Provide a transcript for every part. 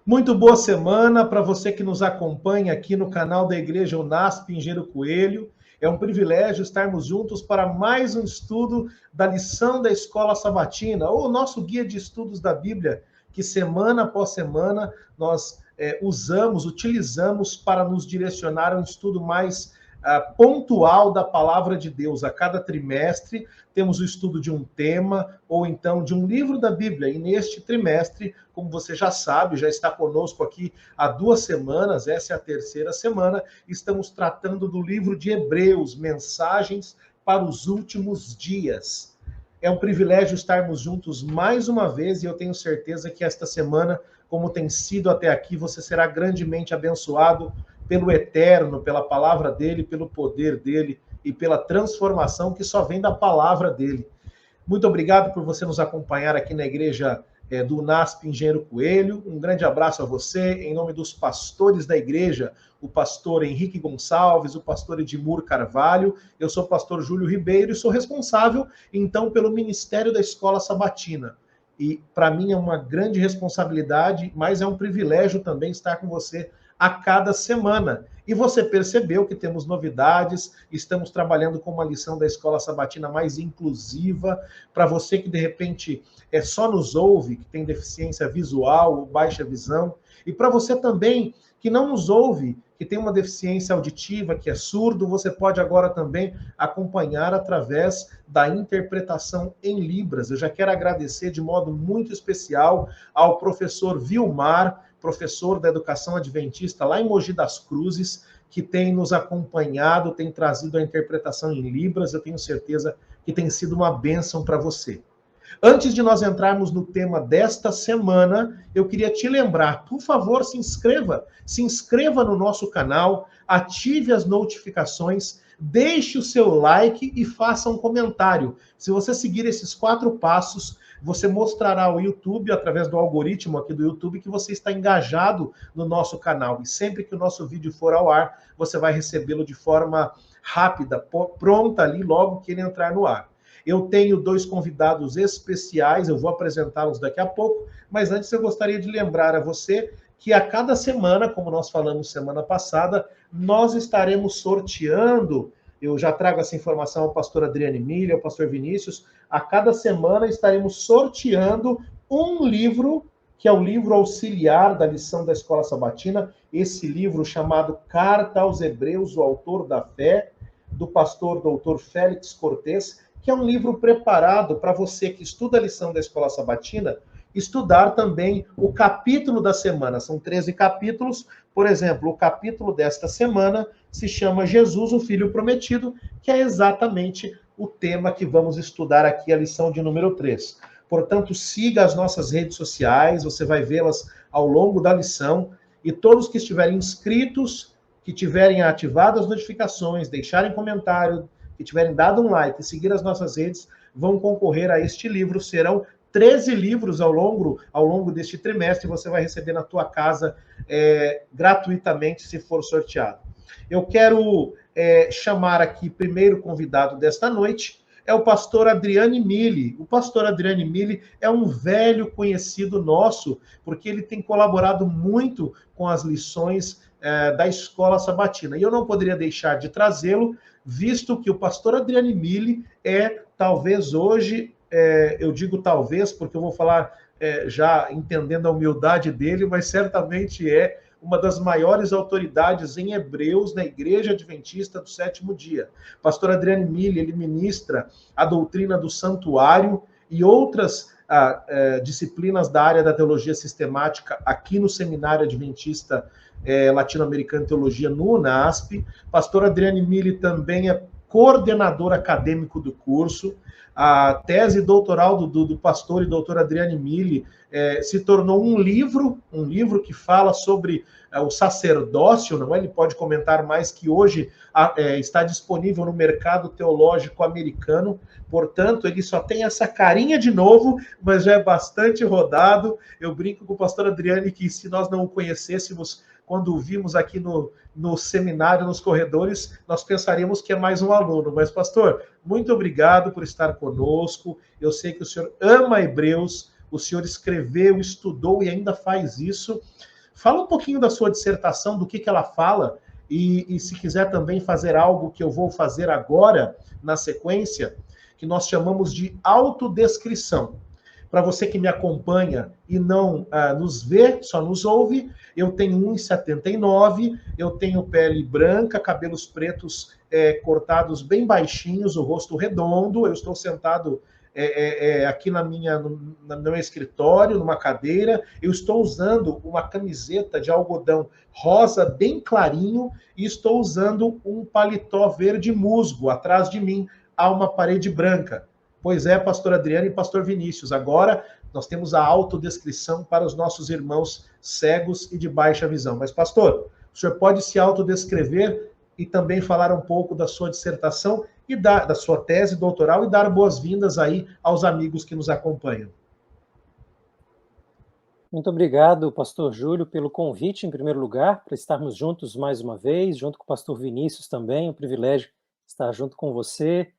Muito boa semana para você que nos acompanha aqui no canal da Igreja Unasp Engenheiro Coelho. É um privilégio estarmos juntos para mais um estudo da lição da Escola Sabatina, ou o nosso guia de estudos da Bíblia, que semana após semana nós utilizamos para nos direcionar a um estudo mais pontual da palavra de Deus. A cada trimestre temos o estudo de um tema ou então de um livro da Bíblia. E neste trimestre, como você já sabe, já está conosco aqui há 2 semanas, essa é a terceira semana, estamos tratando do livro de Hebreus, Mensagens para os Últimos Dias. É um privilégio estarmos juntos mais uma vez e eu tenho certeza que esta semana, como tem sido até aqui, você será grandemente abençoado pelo Eterno, pela palavra dele, pelo poder dele e pela transformação que só vem da palavra dele. Muito obrigado por você nos acompanhar aqui na igreja do Unasp Engenheiro Coelho. Um grande abraço a você, em nome dos pastores da igreja, o pastor Henrique Gonçalves, o pastor Edmur Carvalho. Eu sou o pastor Júlio Ribeiro e sou responsável, então, pelo Ministério da Escola Sabatina. E para mim é uma grande responsabilidade, mas é um privilégio também estar com você a cada semana. E você percebeu que temos novidades, estamos trabalhando com uma lição da Escola Sabatina mais inclusiva, para você que de repente só nos ouve, que tem deficiência visual ou baixa visão, e para você também que não nos ouve, que tem uma deficiência auditiva, que é surdo, você pode agora também acompanhar através da interpretação em Libras. Eu já quero agradecer de modo muito especial ao professor Vilmar, professor da Educação Adventista lá em Mogi das Cruzes, que tem nos acompanhado, tem trazido a interpretação em Libras. Eu tenho certeza que tem sido uma bênção para você. Antes de nós entrarmos no tema desta semana, eu queria te lembrar, por favor, se inscreva no nosso canal, ative as notificações, deixe o seu like e faça um comentário. Se você seguir esses 4 passos, você mostrará ao YouTube, através do algoritmo aqui do YouTube, que você está engajado no nosso canal. E sempre que o nosso vídeo for ao ar, você vai recebê-lo de forma rápida, pronta ali, logo que ele entrar no ar. Eu tenho 2 convidados especiais, eu vou apresentá-los daqui a pouco, mas antes eu gostaria de lembrar a você que a cada semana, como nós falamos semana passada, nós estaremos sorteando. Eu já trago essa informação ao pastor Adriane Milha, ao pastor Vinícius. A cada semana estaremos sorteando um livro, que é o livro auxiliar da lição da Escola Sabatina, esse livro chamado Carta aos Hebreus, o autor da fé, do pastor doutor Félix Cortez, que é um livro preparado para você que estuda a lição da Escola Sabatina, estudar também o capítulo da semana. São 13 capítulos. Por exemplo, o capítulo desta semana se chama Jesus, o Filho Prometido, que é exatamente o tema que vamos estudar aqui, a lição de número 3. Portanto, siga as nossas redes sociais, você vai vê-las ao longo da lição, e todos que estiverem inscritos, que tiverem ativado as notificações, deixarem comentário, que tiverem dado um like e seguir as nossas redes, vão concorrer a este livro. Serão 13 livros ao longo deste trimestre, você vai receber na tua casa gratuitamente, se for sorteado. Eu quero chamar aqui primeiro convidado desta noite, é o pastor Adriane Milli. O pastor Adriane Milli é um velho conhecido nosso, porque ele tem colaborado muito com as lições da Escola Sabatina. E eu não poderia deixar de trazê-lo, visto que o pastor Adriane Milli talvez hoje, eu digo talvez, porque eu vou falar já entendendo a humildade dele, mas certamente é uma das maiores autoridades em Hebreus na Igreja Adventista do Sétimo Dia. Pastor Adriane Milli, ele ministra a doutrina do santuário e outras disciplinas da área da teologia sistemática aqui no Seminário Adventista Latino-Americano de Teologia no UNASP. Pastor Adriane Milli também é coordenador acadêmico do curso. A tese doutoral do pastor e doutor Adriane Milli se tornou um livro que fala sobre o sacerdócio, não é? Ele pode comentar mais, que hoje está disponível no mercado teológico americano. Portanto, ele só tem essa carinha de novo, mas já é bastante rodado. Eu brinco com o pastor Adriane que, se nós não o conhecêssemos quando o vimos aqui no seminário, nos corredores, nós pensaríamos que é mais um aluno. Mas, pastor, muito obrigado por estar conosco. Eu sei que o senhor ama Hebreus, o senhor escreveu, estudou e ainda faz isso. Fala um pouquinho da sua dissertação, do que ela fala, e se quiser também fazer algo que eu vou fazer agora, na sequência, que nós chamamos de autodescrição. Para você que me acompanha e não nos vê, só nos ouve, eu tenho 1,79, eu tenho pele branca, cabelos pretos cortados bem baixinhos, o rosto redondo, eu estou sentado aqui no meu escritório, numa cadeira, eu estou usando uma camiseta de algodão rosa bem clarinho e estou usando um paletó verde musgo. Atrás de mim há uma parede branca. Pois é, pastor Adriano e pastor Vinícius, agora nós temos a autodescrição para os nossos irmãos cegos e de baixa visão. Mas, pastor, o senhor pode se autodescrever e também falar um pouco da sua dissertação e da sua tese doutoral e dar boas-vindas aí aos amigos que nos acompanham. Muito obrigado, pastor Júlio, pelo convite, em primeiro lugar, para estarmos juntos mais uma vez, junto com o pastor Vinícius também, um privilégio estar junto com você.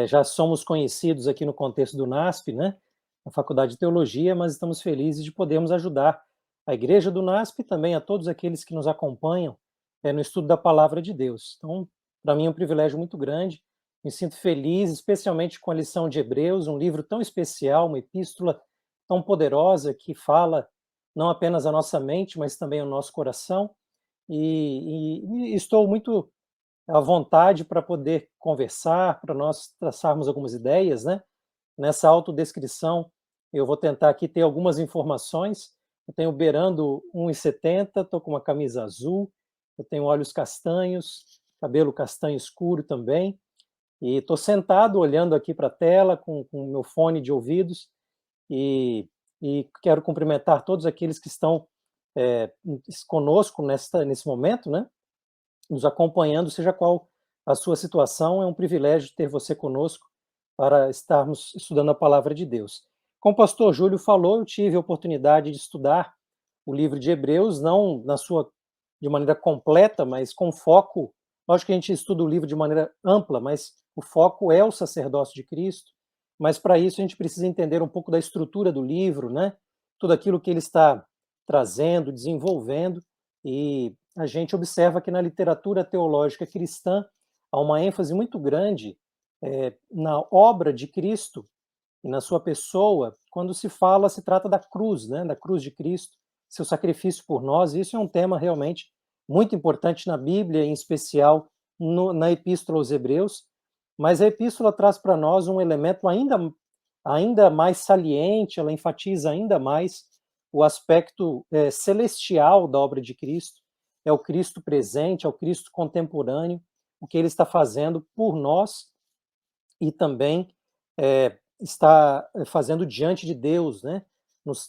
Já somos conhecidos aqui no contexto do NASP, né, na Faculdade de Teologia, mas estamos felizes de podermos ajudar a Igreja do NASP e também a todos aqueles que nos acompanham no estudo da Palavra de Deus. Então, para mim é um privilégio muito grande, me sinto feliz, especialmente com a lição de Hebreus, um livro tão especial, uma epístola tão poderosa que fala não apenas a nossa mente, mas também o nosso coração, e estou muito à vontade para poder conversar, para nós traçarmos algumas ideias, né? Nessa autodescrição, eu vou tentar aqui ter algumas informações. Eu tenho beirando 1,70, estou com uma camisa azul, eu tenho olhos castanhos, cabelo castanho escuro também, e estou sentado olhando aqui para a tela com o meu fone de ouvidos, e quero cumprimentar todos aqueles que estão conosco nesse momento, né? Nos acompanhando, seja qual a sua situação, é um privilégio ter você conosco para estarmos estudando a Palavra de Deus. Como o pastor Júlio falou, eu tive a oportunidade de estudar o livro de Hebreus, não de maneira completa, mas com foco. Lógico que a gente estuda o livro de maneira ampla, mas o foco é o sacerdócio de Cristo. Mas para isso a gente precisa entender um pouco da estrutura do livro, né? Tudo aquilo que ele está trazendo, desenvolvendo, e a gente observa que na literatura teológica cristã há uma ênfase muito grande na obra de Cristo e na sua pessoa. Quando se trata da cruz, né? Da cruz de Cristo, seu sacrifício por nós. Isso é um tema realmente muito importante na Bíblia, em especial na Epístola aos Hebreus, mas a Epístola traz para nós um elemento ainda mais saliente, ela enfatiza ainda mais o aspecto celestial da obra de Cristo, é o Cristo presente, é o Cristo contemporâneo, o que ele está fazendo por nós e também está fazendo diante de Deus, né,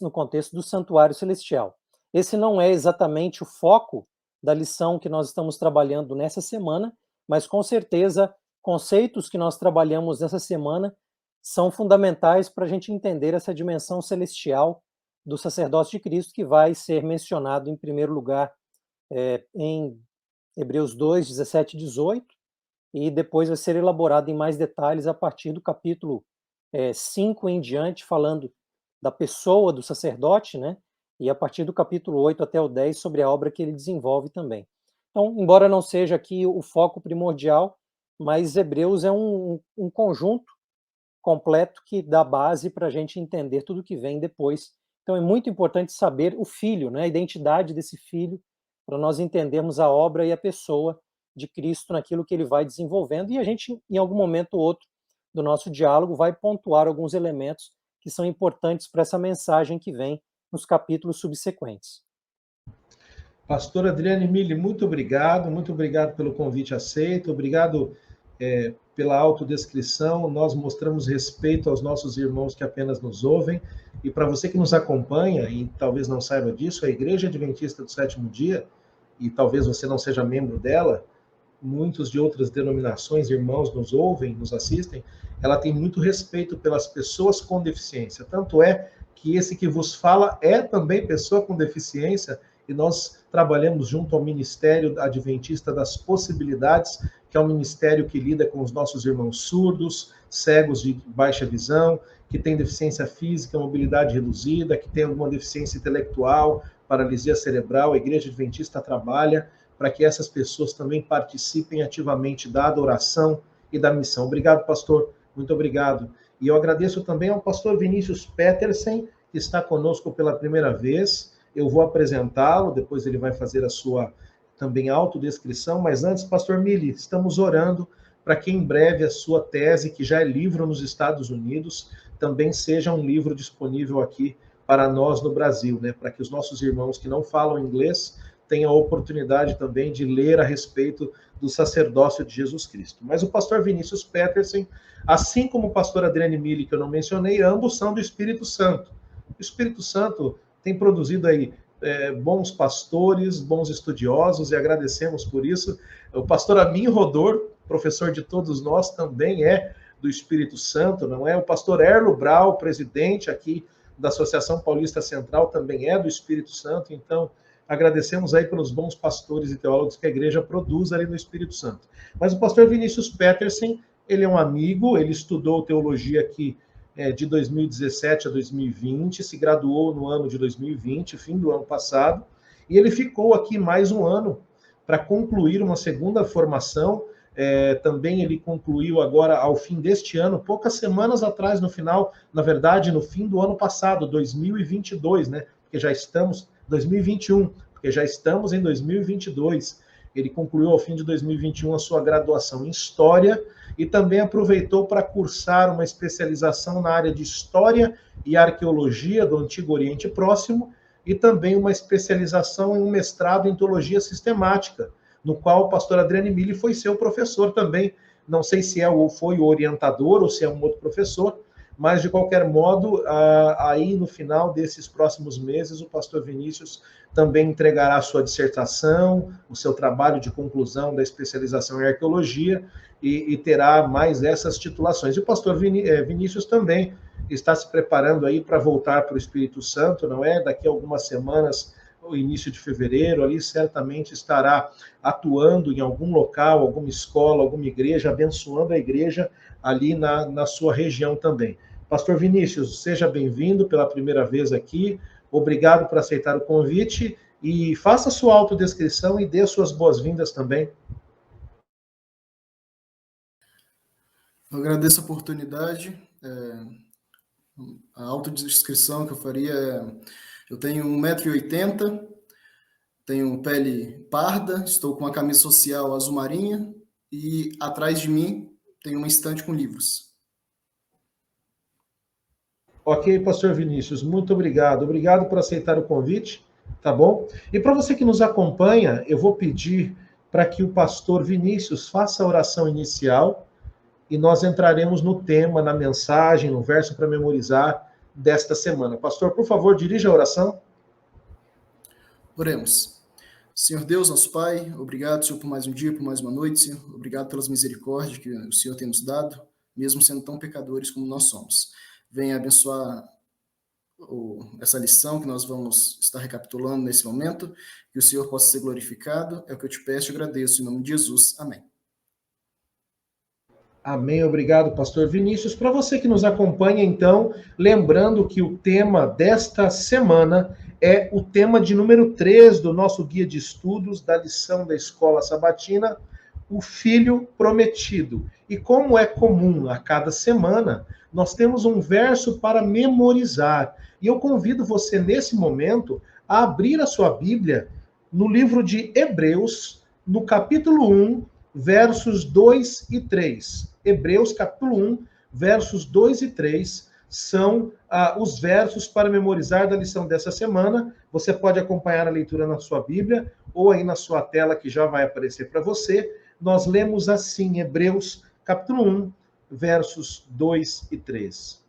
no contexto do santuário celestial. Esse não é exatamente o foco da lição que nós estamos trabalhando nessa semana, mas com certeza conceitos que nós trabalhamos nessa semana são fundamentais para a gente entender essa dimensão celestial do sacerdócio de Cristo, que vai ser mencionado em primeiro lugar em Hebreus 2, 17 e 18, e depois vai ser elaborado em mais detalhes a partir do capítulo 5 em diante, falando da pessoa do sacerdote, né? E a partir do capítulo 8 até o 10, sobre a obra que ele desenvolve também. Então, embora não seja aqui o foco primordial, mas Hebreus é um conjunto completo que dá base para a gente entender tudo que vem depois. Então, é muito importante saber o filho, né? A identidade desse filho, para nós entendermos a obra e a pessoa de Cristo naquilo que ele vai desenvolvendo, e a gente, em algum momento ou outro do nosso diálogo, vai pontuar alguns elementos que são importantes para essa mensagem que vem nos capítulos subsequentes. Pastor Adriane Mille, muito obrigado pelo convite aceito, obrigado pela autodescrição. Nós mostramos respeito aos nossos irmãos que apenas nos ouvem, e para você que nos acompanha, e talvez não saiba disso, a Igreja Adventista do Sétimo Dia, e talvez você não seja membro dela, muitos de outras denominações, irmãos, nos ouvem, nos assistem, ela tem muito respeito pelas pessoas com deficiência. Tanto é que esse que vos fala é também pessoa com deficiência, e nós trabalhamos junto ao Ministério Adventista das Possibilidades, que é um ministério que lida com os nossos irmãos surdos, cegos de baixa visão, que tem deficiência física, mobilidade reduzida, que tem alguma deficiência intelectual, paralisia cerebral, a Igreja Adventista trabalha para que essas pessoas também participem ativamente da adoração e da missão. Obrigado, pastor. Muito obrigado. E eu agradeço também ao pastor Vinícius Petersen, que está conosco pela primeira vez. Eu vou apresentá-lo, depois ele vai fazer a sua também autodescrição, mas antes, pastor Mili, estamos orando para que em breve a sua tese, que já é livro nos Estados Unidos, também seja um livro disponível aqui para nós no Brasil, né? Para que os nossos irmãos que não falam inglês tenham a oportunidade também de ler a respeito do sacerdócio de Jesus Cristo. Mas o pastor Vinícius Petersen, assim como o pastor Adriane Mili, que eu não mencionei, ambos são do Espírito Santo. O Espírito Santo tem produzido aí bons pastores, bons estudiosos, e agradecemos por isso. O pastor Amin Rodor, professor de todos nós, também é do Espírito Santo, não é? O pastor Erlo Brau, presidente aqui da Associação Paulista Central, também é do Espírito Santo. Então, agradecemos aí pelos bons pastores e teólogos que a igreja produz ali no Espírito Santo. Mas o pastor Vinícius Petersen, ele é um amigo, ele estudou teologia aqui de 2017 a 2020, se graduou no ano de 2020, fim do ano passado, e ele ficou aqui mais um ano para concluir uma segunda formação. Também ele concluiu agora, ao fim deste ano, poucas semanas atrás, no final, na verdade, no fim do ano passado, 2022, né? Porque já estamos, 2021, porque já estamos em 2022. Ele concluiu ao fim de 2021 a sua graduação em História e também aproveitou para cursar uma especialização na área de História e Arqueologia do Antigo Oriente Próximo e também uma especialização em um mestrado em Teologia Sistemática, no qual o pastor Adriane Mili foi seu professor também. Não sei se foi o orientador ou se é um outro professor, mas, de qualquer modo, aí no final desses próximos meses, o pastor Vinícius também entregará a sua dissertação, o seu trabalho de conclusão da especialização em arqueologia, e terá mais essas titulações. E o pastor Vinícius também está se preparando aí para voltar para o Espírito Santo, não é? Daqui a algumas semanas, o início de fevereiro, ali certamente estará atuando em algum local, alguma escola, alguma igreja, abençoando a igreja ali na sua região também. Pastor Vinícius, seja bem-vindo pela primeira vez aqui, obrigado por aceitar o convite, e faça sua autodescrição e dê suas boas-vindas também. Eu agradeço a oportunidade. A autodescrição que eu faria eu tenho 1,80 m, tenho pele parda, estou com uma camisa social azul marinha e atrás de mim tem uma estante com livros. Ok, pastor Vinícius, muito obrigado. Obrigado por aceitar o convite, tá bom? E para você que nos acompanha, eu vou pedir para que o pastor Vinícius faça a oração inicial e nós entraremos no tema, na mensagem, no verso para memorizar desta semana. Pastor, por favor, dirija a oração. Oremos. Senhor Deus, nosso Pai, obrigado, Senhor, por mais um dia, por mais uma noite, Senhor. Obrigado pelas misericórdias que o Senhor tem nos dado, mesmo sendo tão pecadores como nós somos. Venha abençoar essa lição que nós vamos estar recapitulando nesse momento, que o Senhor possa ser glorificado. É o que eu te peço e agradeço, em nome de Jesus. Amém. Amém, obrigado, pastor Vinícius. Para você que nos acompanha, então, lembrando que o tema desta semana é o tema de número 3 do nosso guia de estudos da lição da Escola Sabatina, o Filho Prometido. E como é comum a cada semana, nós temos um verso para memorizar. E eu convido você, nesse momento, a abrir a sua Bíblia no livro de Hebreus, no capítulo 1, versos 2 e 3. Hebreus, capítulo 1, versos 2 e 3, são os versos para memorizar da lição dessa semana. Você pode acompanhar a leitura na sua Bíblia, ou aí na sua tela, que já vai aparecer para você. Nós lemos assim, Hebreus, capítulo 1, versos 2 e 3.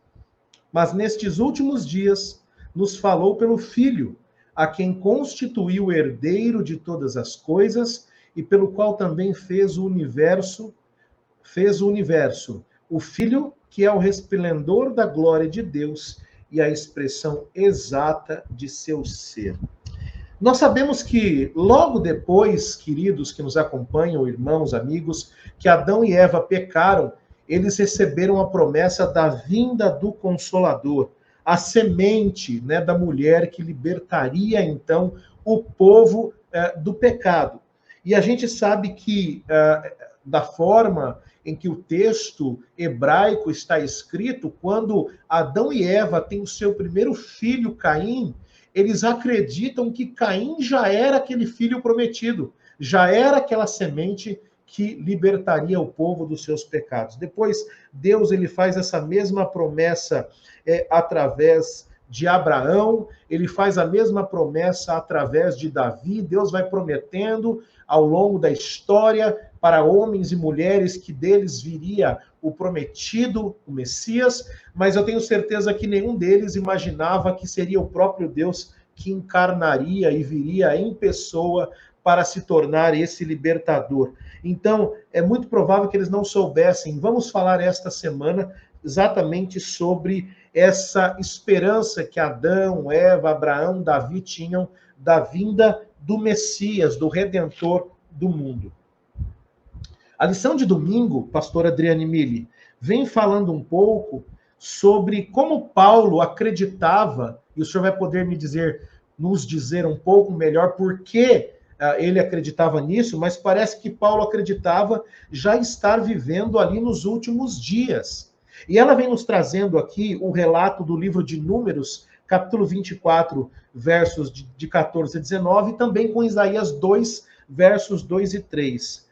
Mas nestes últimos dias, nos falou pelo Filho, a quem constituiu o herdeiro de todas as coisas, e pelo qual também fez o universo, o Filho, que é o resplendor da glória de Deus e a expressão exata de seu ser. Nós sabemos que logo depois, queridos que nos acompanham, irmãos, amigos, que Adão e Eva pecaram, eles receberam a promessa da vinda do Consolador, a semente, né, da mulher que libertaria, então, o povo do pecado. E a gente sabe que, da forma em que o texto hebraico está escrito, quando Adão e Eva têm o seu primeiro filho, Caim, eles acreditam que Caim já era aquele filho prometido, já era aquela semente que libertaria o povo dos seus pecados. Depois, Deus ele faz essa mesma promessa através de Abraão, ele faz a mesma promessa através de Davi. Deus vai prometendo ao longo da história para homens e mulheres que deles viria o prometido, o Messias, mas eu tenho certeza que nenhum deles imaginava que seria o próprio Deus que encarnaria e viria em pessoa para se tornar esse libertador. Então, é muito provável que eles não soubessem. Vamos falar esta semana exatamente sobre essa esperança que Adão, Eva, Abraão, Davi tinham da vinda do Messias, do Redentor do mundo. A lição de domingo, pastor Adriane Mille, vem falando um pouco sobre como Paulo acreditava, e o senhor vai poder nos dizer um pouco melhor por que ele acreditava nisso, mas parece que Paulo acreditava já estar vivendo ali nos últimos dias. E ela vem nos trazendo aqui o relato do livro de Números, capítulo 24, versos de 14 a 19, e também com Isaías 2, versos 2 e 3.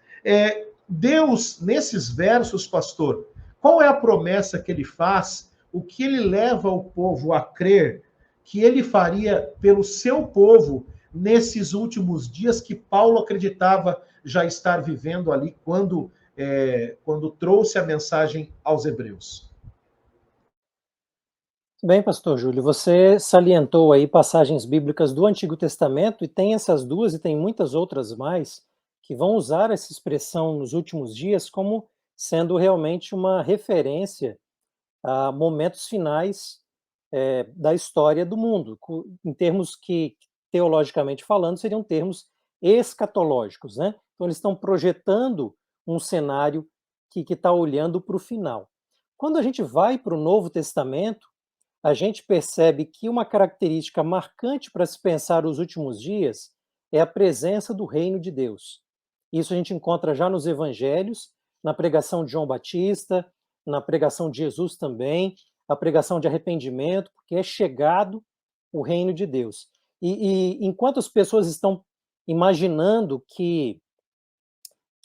Deus, nesses versos, pastor, qual é a promessa que ele faz? O que ele leva o povo a crer que ele faria pelo seu povo nesses últimos dias que Paulo acreditava já estar vivendo ali quando trouxe a mensagem aos hebreus? Bem, pastor Júlio, você salientou aí passagens bíblicas do Antigo Testamento, e tem essas duas e tem muitas outras mais que vão usar essa expressão nos últimos dias como sendo realmente uma referência a momentos finais da história do mundo, em termos que, teologicamente falando, seriam termos escatológicos, né? Então, eles estão projetando um cenário que está olhando para o final. Quando a gente vai para o Novo Testamento, a gente percebe que uma característica marcante para se pensar os últimos dias é a presença do reino de Deus. Isso a gente encontra já nos evangelhos, na pregação de João Batista, na pregação de Jesus também, a pregação de arrependimento, porque é chegado o reino de Deus. E enquanto as pessoas estão imaginando que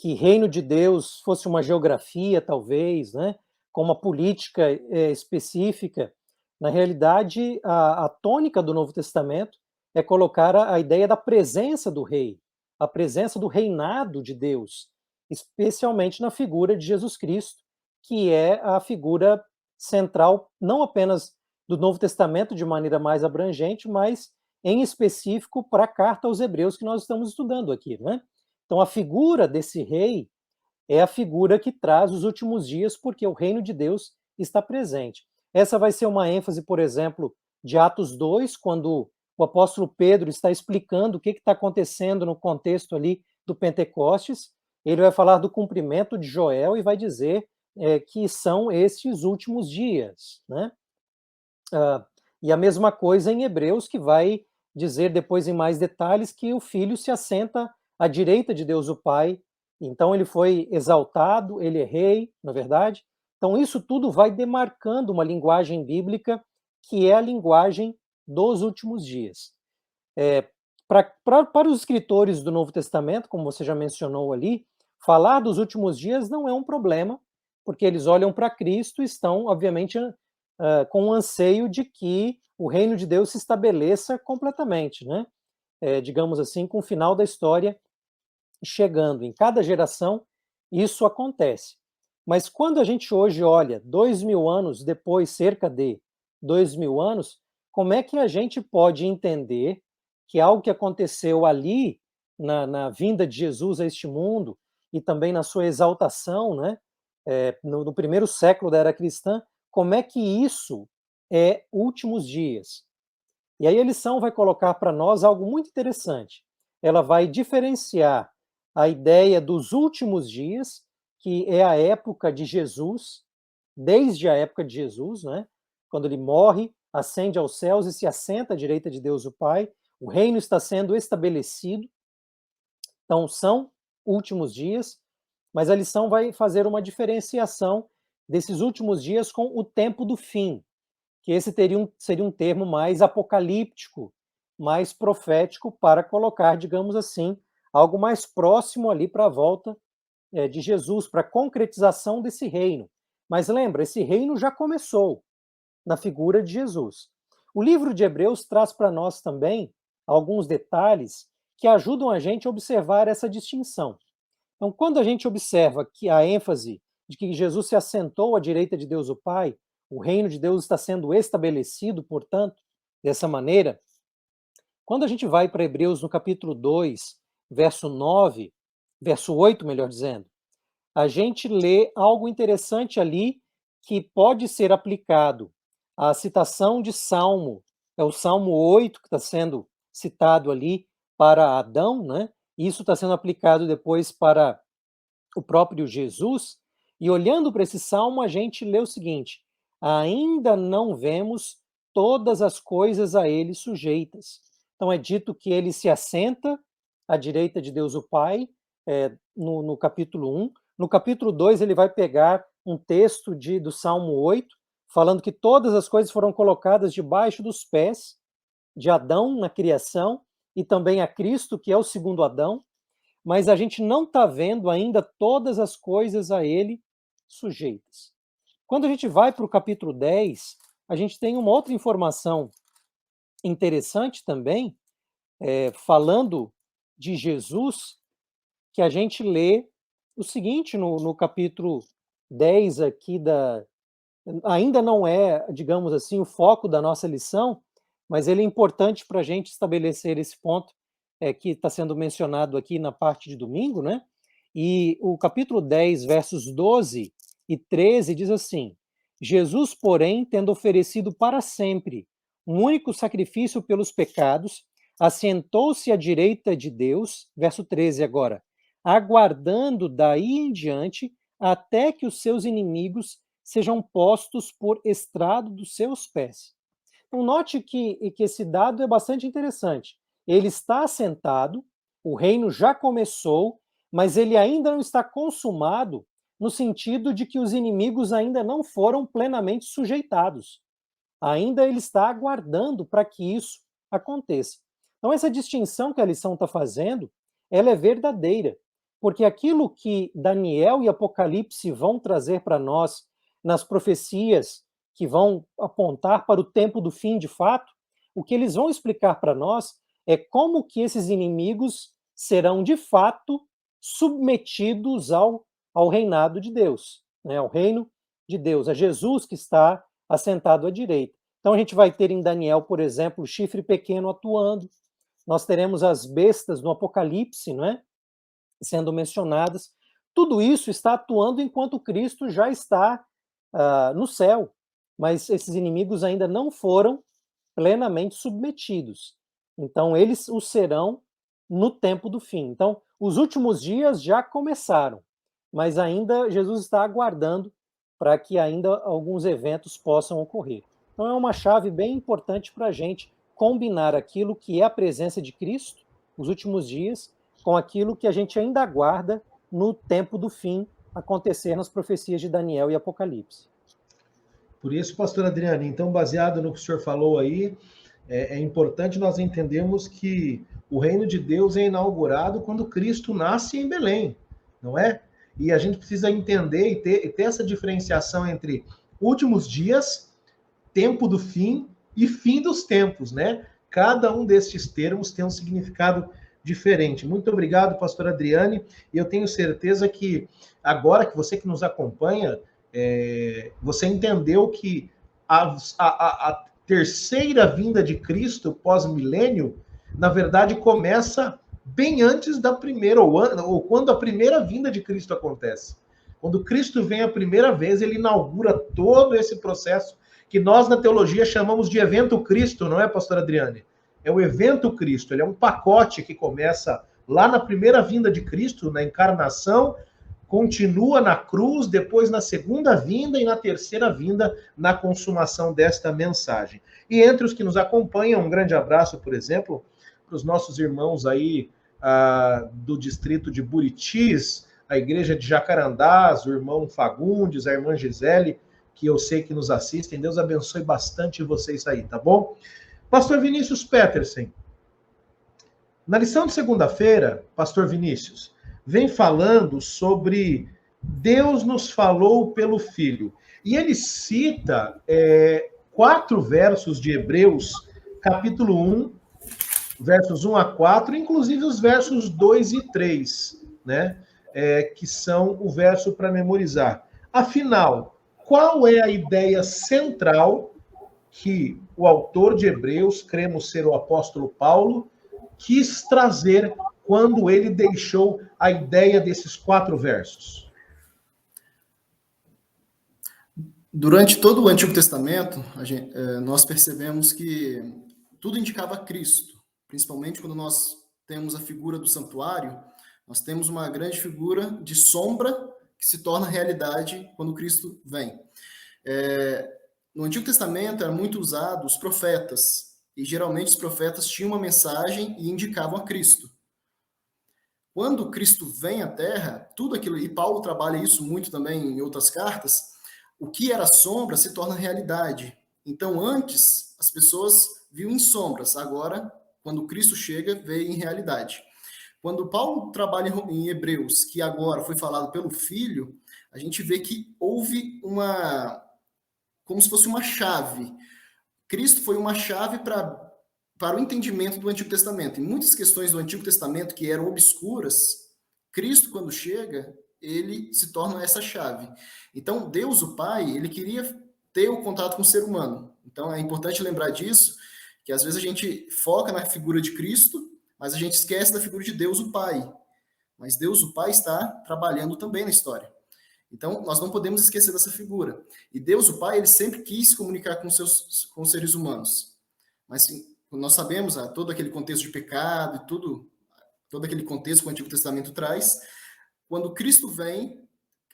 reino de Deus fosse uma geografia, talvez, né, com uma política específica, na realidade, a tônica do Novo Testamento é colocar a ideia da presença do rei, a presença do reinado de Deus, especialmente na figura de Jesus Cristo, que é a figura central, não apenas do Novo Testamento de maneira mais abrangente, mas em específico para a carta aos Hebreus que nós estamos estudando aqui, né? Então, a figura desse rei é a figura que traz os últimos dias, porque o reino de Deus está presente. Essa vai ser uma ênfase, por exemplo, de Atos 2, quando o apóstolo Pedro está explicando o que está acontecendo no contexto ali do Pentecostes. Ele vai falar do cumprimento de Joel e vai dizer que são estes últimos dias, né? E a mesma coisa em Hebreus, que vai dizer depois em mais detalhes que o Filho se assenta à direita de Deus o Pai. Então ele foi exaltado, ele é rei, na verdade. Então isso tudo vai demarcando uma linguagem bíblica que é a linguagem dos últimos dias. Para os escritores do Novo Testamento, como você já mencionou ali, falar dos últimos dias não é um problema, porque eles olham para Cristo e estão, obviamente, com o anseio de que o reino de Deus se estabeleça completamente, né? Digamos assim, com o final da história chegando. Em cada geração, isso acontece. Mas quando a gente hoje olha 2000 anos depois, cerca de 2000 anos, como é que a gente pode entender que algo que aconteceu ali, na vinda de Jesus a este mundo, e também na sua exaltação, né, no primeiro século da era cristã, como é que isso é últimos dias? E aí a lição vai colocar para nós algo muito interessante. Ela vai diferenciar a ideia dos últimos dias, que é a época de Jesus, desde a época de Jesus, né, quando ele morre, ascende aos céus e se assenta à direita de Deus o Pai. O reino está sendo estabelecido. Então, são últimos dias, mas a lição vai fazer uma diferenciação desses últimos dias com o tempo do fim, que esse seria um termo mais apocalíptico, mais profético, para colocar, digamos assim, algo mais próximo ali para a volta de Jesus, para a concretização desse reino. Mas lembra, esse reino já começou na figura de Jesus. O livro de Hebreus traz para nós também alguns detalhes que ajudam a gente a observar essa distinção. Então, quando a gente observa que a ênfase de que Jesus se assentou à direita de Deus o Pai, o reino de Deus está sendo estabelecido, portanto, dessa maneira, quando a gente vai para Hebreus no capítulo 2, verso 9, verso 8, melhor dizendo, a gente lê algo interessante ali que pode ser aplicado à citação de Salmo, é o Salmo 8 que está sendo citado ali para Adão, né? Isso está sendo aplicado depois para o próprio Jesus, e olhando para esse salmo, a gente lê o seguinte: ainda não vemos todas as coisas a ele sujeitas. Então é dito que ele se assenta à direita de Deus o Pai, no capítulo 1. No capítulo 2, ele vai pegar um texto do Salmo 8, falando que todas as coisas foram colocadas debaixo dos pés de Adão na criação, e também a Cristo, que é o segundo Adão, mas a gente não está vendo ainda todas as coisas a ele sujeitas. Quando a gente vai para o capítulo 10, a gente tem uma outra informação interessante também, falando de Jesus, que a gente lê o seguinte no capítulo 10 aqui ainda não é, digamos assim, o foco da nossa lição, mas ele é importante para a gente estabelecer esse ponto que está sendo mencionado aqui na parte de domingo, né? E o capítulo 10, versos 12 e 13 diz assim: Jesus, porém, tendo oferecido para sempre um único sacrifício pelos pecados, assentou-se à direita de Deus, verso 13 agora, aguardando daí em diante até que os seus inimigos sejam postos por estrado dos seus pés. Então, note que esse dado é bastante interessante. Ele está assentado, o reino já começou, mas ele ainda não está consumado, no sentido de que os inimigos ainda não foram plenamente sujeitados. Ainda ele está aguardando para que isso aconteça. Então, essa distinção que a lição está fazendo, ela é verdadeira, porque aquilo que Daniel e Apocalipse vão trazer para nós nas profecias que vão apontar para o tempo do fim de fato, o que eles vão explicar para nós é como que esses inimigos serão de fato submetidos ao reinado de Deus, né, ao reino de Deus, a Jesus que está assentado à direita. Então a gente vai ter em Daniel, por exemplo, o chifre pequeno atuando, nós teremos as bestas no Apocalipse, não é? Sendo mencionadas. Tudo isso está atuando enquanto Cristo já está no céu, mas esses inimigos ainda não foram plenamente submetidos. Então, eles o serão no tempo do fim. Então, os últimos dias já começaram, mas ainda Jesus está aguardando para que ainda alguns eventos possam ocorrer. Então, é uma chave bem importante para a gente combinar aquilo que é a presença de Cristo, os últimos dias, com aquilo que a gente ainda aguarda no tempo do fim acontecer nas profecias de Daniel e Apocalipse. Por isso, pastor Adriano, então, baseado no que o senhor falou aí, é importante nós entendermos que o reino de Deus é inaugurado quando Cristo nasce em Belém, não é? E a gente precisa entender e ter essa diferenciação entre últimos dias, tempo do fim e fim dos tempos, né? Cada um destes termos tem um significado diferente. Muito obrigado, pastor Adriane, e eu tenho certeza que agora que você que nos acompanha, você entendeu que a terceira vinda de Cristo pós-milênio, na verdade, começa bem antes da primeira, ou quando a primeira vinda de Cristo acontece. Quando Cristo vem a primeira vez, ele inaugura todo esse processo que nós na teologia chamamos de evento Cristo, não é, pastor Adriane? É o evento Cristo, ele é um pacote que começa lá na primeira vinda de Cristo, na encarnação, continua na cruz, depois na segunda vinda e na terceira vinda, na consumação desta mensagem. E entre os que nos acompanham, um grande abraço, por exemplo, para os nossos irmãos aí do distrito de Buritis, a igreja de Jacarandás, o irmão Fagundes, a irmã Gisele, que eu sei que nos assistem. Deus abençoe bastante vocês aí, tá bom? Pastor Vinícius Petersen, na lição de segunda-feira, Pastor Vinícius, vem falando sobre Deus nos falou pelo Filho. E ele cita 4 versos de Hebreus, capítulo 1, versos 1 a 4, inclusive os versos 2 e 3, né? Que são o verso para memorizar. Afinal, qual é a ideia central que o autor de Hebreus, cremos ser o apóstolo Paulo, quis trazer quando ele deixou a ideia desses 4 versos? Durante todo o Antigo Testamento, nós percebemos que tudo indicava Cristo, principalmente quando nós temos a figura do santuário, nós temos uma grande figura de sombra que se torna realidade quando Cristo vem. No Antigo Testamento era muito usado os profetas, e geralmente os profetas tinham uma mensagem e indicavam a Cristo. Quando Cristo vem à Terra, tudo aquilo, e Paulo trabalha isso muito também em outras cartas, o que era sombra se torna realidade. Então, antes, as pessoas viam em sombras, agora, quando Cristo chega, vê em realidade. Quando Paulo trabalha em Hebreus, que agora foi falado pelo Filho, a gente vê que houve como se fosse uma chave. Cristo foi uma chave para o entendimento do Antigo Testamento. Em muitas questões do Antigo Testamento que eram obscuras, Cristo, quando chega, ele se torna essa chave. Então, Deus, o Pai, ele queria ter o contato com o ser humano. Então, é importante lembrar disso, que às vezes a gente foca na figura de Cristo, mas a gente esquece da figura de Deus, o Pai. Mas Deus, o Pai, está trabalhando também na história. Então, nós não podemos esquecer dessa figura. E Deus, o Pai, ele sempre quis se comunicar com os seres humanos. Mas nós sabemos todo aquele contexto de pecado e todo aquele contexto que o Antigo Testamento traz. Quando Cristo vem,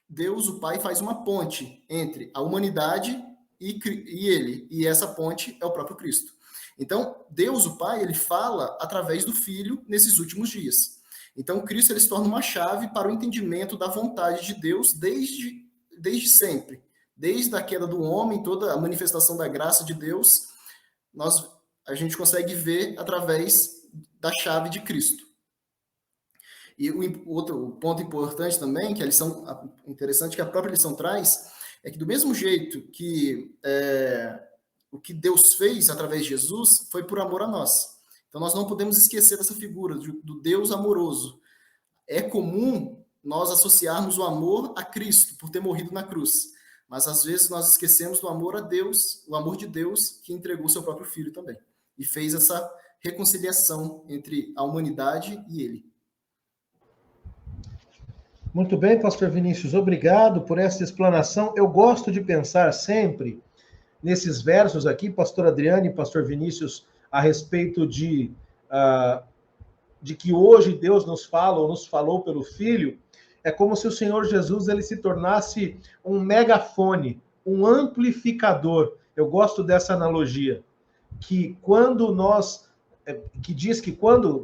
Deus, o Pai, faz uma ponte entre a humanidade e ele. E essa ponte é o próprio Cristo. Então, Deus, o Pai, ele fala através do Filho nesses últimos dias. Então, Cristo ele se torna uma chave para o entendimento da vontade de Deus desde sempre. Desde a queda do homem, toda a manifestação da graça de Deus, a gente consegue ver através da chave de Cristo. E outro ponto importante também, que a lição interessante que a própria lição traz, é que do mesmo jeito que o que Deus fez através de Jesus foi por amor a nós. Então nós não podemos esquecer dessa figura do Deus amoroso. É comum nós associarmos o amor a Cristo por ter morrido na cruz, mas às vezes nós esquecemos do amor a Deus, o amor de Deus que entregou seu próprio Filho também e fez essa reconciliação entre a humanidade e ele. Muito bem, pastor Vinícius, obrigado por essa explanação. Eu gosto de pensar sempre nesses versos aqui, pastor Adriane e pastor Vinícius, a respeito de que hoje Deus nos fala, ou nos falou pelo Filho. É como se o Senhor Jesus ele se tornasse um megafone, um amplificador. Eu gosto dessa analogia, que quando nós,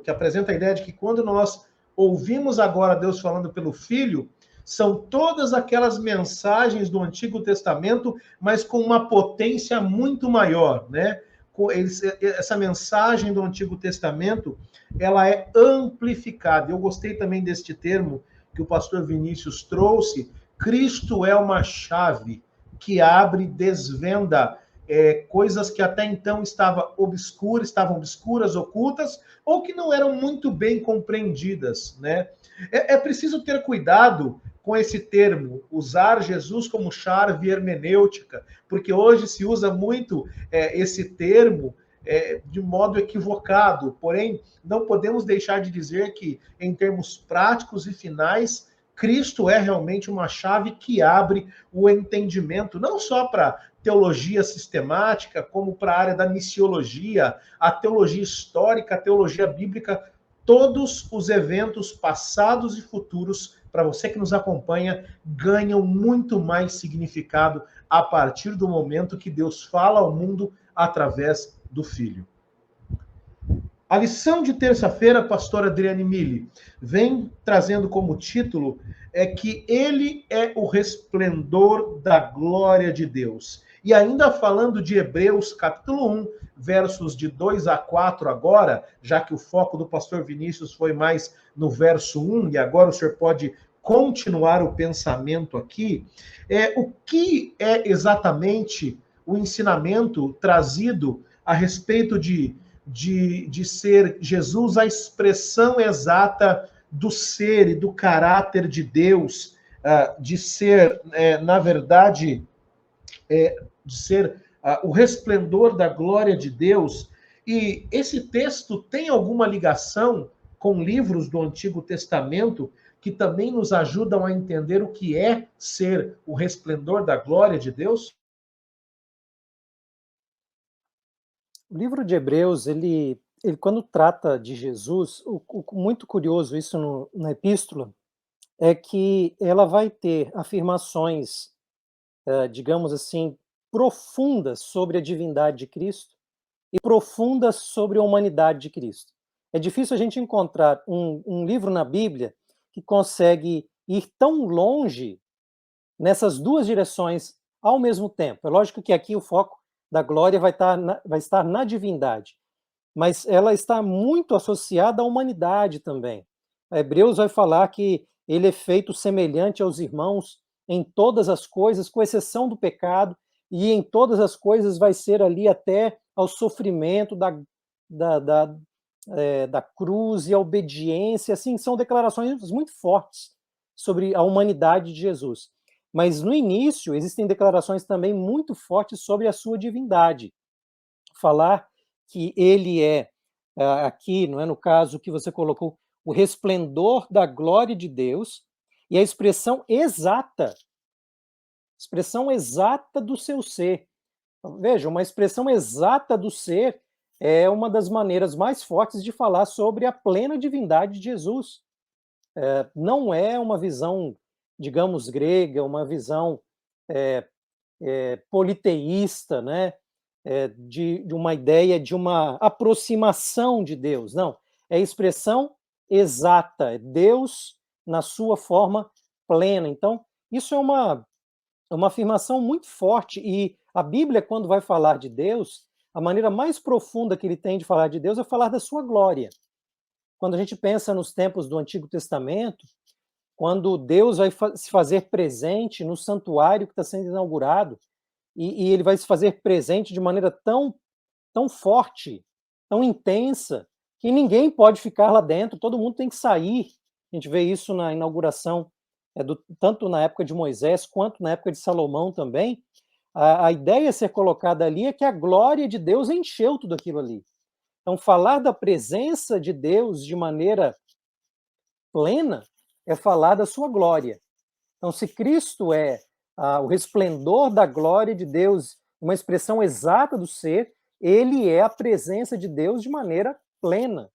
que apresenta a ideia de que quando nós ouvimos agora Deus falando pelo Filho, são todas aquelas mensagens do Antigo Testamento, mas com uma potência muito maior, né? Essa mensagem do Antigo Testamento, ela é amplificada. Eu gostei também deste termo que o pastor Vinícius trouxe. Cristo é uma chave que abre, desvenda coisas que até então estavam obscuras, ocultas, ou que não eram muito bem compreendidas, né? É preciso ter cuidado com esse termo, usar Jesus como chave hermenêutica, porque hoje se usa muito esse termo de modo equivocado, porém, não podemos deixar de dizer que, em termos práticos e finais, Cristo é realmente uma chave que abre o entendimento, não só para teologia sistemática, como para a área da missiologia, a teologia histórica, a teologia bíblica, todos os eventos passados e futuros para você que nos acompanha, ganham muito mais significado a partir do momento que Deus fala ao mundo através do Filho. A lição de terça-feira, pastora Adriane Mille, vem trazendo como título que ele é o resplendor da glória de Deus. E ainda falando de Hebreus, capítulo 1, versos de 2 a 4 agora, já que o foco do pastor Vinícius foi mais no verso 1, e agora o senhor pode continuar o pensamento aqui, o que é exatamente o ensinamento trazido a respeito de ser Jesus a expressão exata do ser e do caráter de Deus, de ser, na verdade, de ser o resplendor da glória de Deus. E esse texto tem alguma ligação com livros do Antigo Testamento que também nos ajudam a entender o que é ser o resplendor da glória de Deus? O livro de Hebreus, ele quando trata de Jesus, muito curioso isso na epístola, é que ela vai ter afirmações, digamos assim, profundas sobre a divindade de Cristo e profundas sobre a humanidade de Cristo. É difícil a gente encontrar um livro na Bíblia que consegue ir tão longe nessas duas direções ao mesmo tempo. É lógico que aqui o foco da glória vai estar na divindade, mas ela está muito associada à humanidade também. A Hebreus vai falar que ele é feito semelhante aos irmãos em todas as coisas, com exceção do pecado, e em todas as coisas vai ser ali até ao sofrimento da cruz e a obediência. Assim, são declarações muito fortes sobre a humanidade de Jesus. Mas no início existem declarações também muito fortes sobre a sua divindade. Falar que ele é, aqui, não é, no caso que você colocou, o resplendor da glória de Deus, e a expressão exata do seu ser. Veja, uma expressão exata do ser é uma das maneiras mais fortes de falar sobre a plena divindade de Jesus. Não é uma visão, digamos, grega, uma visão politeísta, né? De uma ideia de uma aproximação de Deus. Não, é expressão exata, é Deus na sua forma plena. Então, isso é uma afirmação muito forte, e a Bíblia, quando vai falar de Deus, a maneira mais profunda que ele tem de falar de Deus é falar da sua glória. Quando a gente pensa nos tempos do Antigo Testamento, quando Deus vai se fazer presente no santuário que está sendo inaugurado, e ele vai se fazer presente de maneira tão, tão forte, tão intensa, que ninguém pode ficar lá dentro, todo mundo tem que sair. A gente vê isso na inauguração, tanto na época de Moisés, quanto na época de Salomão também. A ideia a ser colocada ali é que a glória de Deus encheu tudo aquilo ali. Então, falar da presença de Deus de maneira plena é falar da sua glória. Então, se Cristo é o resplendor da glória de Deus, uma expressão exata do ser, ele é a presença de Deus de maneira plena,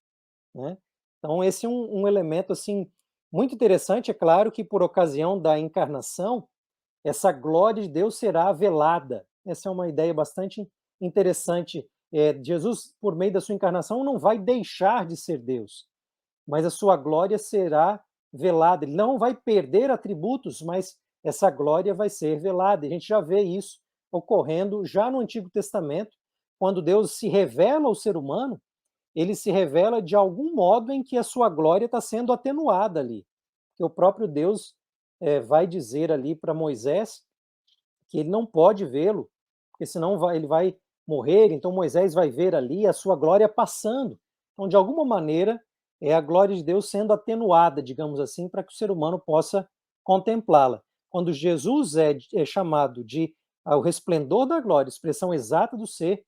né? Então, esse é um elemento assim muito interessante. É claro que por ocasião da encarnação, essa glória de Deus será velada. Essa é uma ideia bastante interessante. Jesus, por meio da sua encarnação, não vai deixar de ser Deus, mas a sua glória será velada. Ele não vai perder atributos, mas essa glória vai ser velada. A gente já vê isso ocorrendo já no Antigo Testamento, quando Deus se revela ao ser humano, ele se revela de algum modo em que a sua glória está sendo atenuada ali. Que o próprio Deus vai dizer ali para Moisés que ele não pode vê-lo, porque senão ele vai morrer. Então Moisés vai ver ali a sua glória passando. Então, de alguma maneira, é a glória de Deus sendo atenuada, digamos assim, para que o ser humano possa contemplá-la. Quando Jesus é chamado de o resplendor da glória, expressão exata do ser,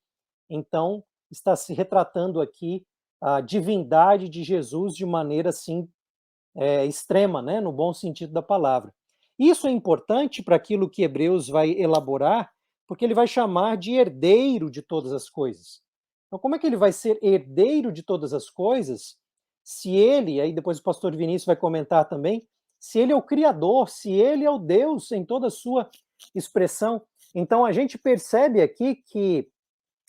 então está se retratando aqui a divindade de Jesus de maneira assim extrema, né, no bom sentido da palavra. Isso é importante para aquilo que Hebreus vai elaborar, porque ele vai chamar de herdeiro de todas as coisas. Então, como é que ele vai ser herdeiro de todas as coisas, se ele, aí depois o pastor Vinícius vai comentar também, se ele é o Criador, se ele é o Deus em toda a sua expressão. Então, a gente percebe aqui que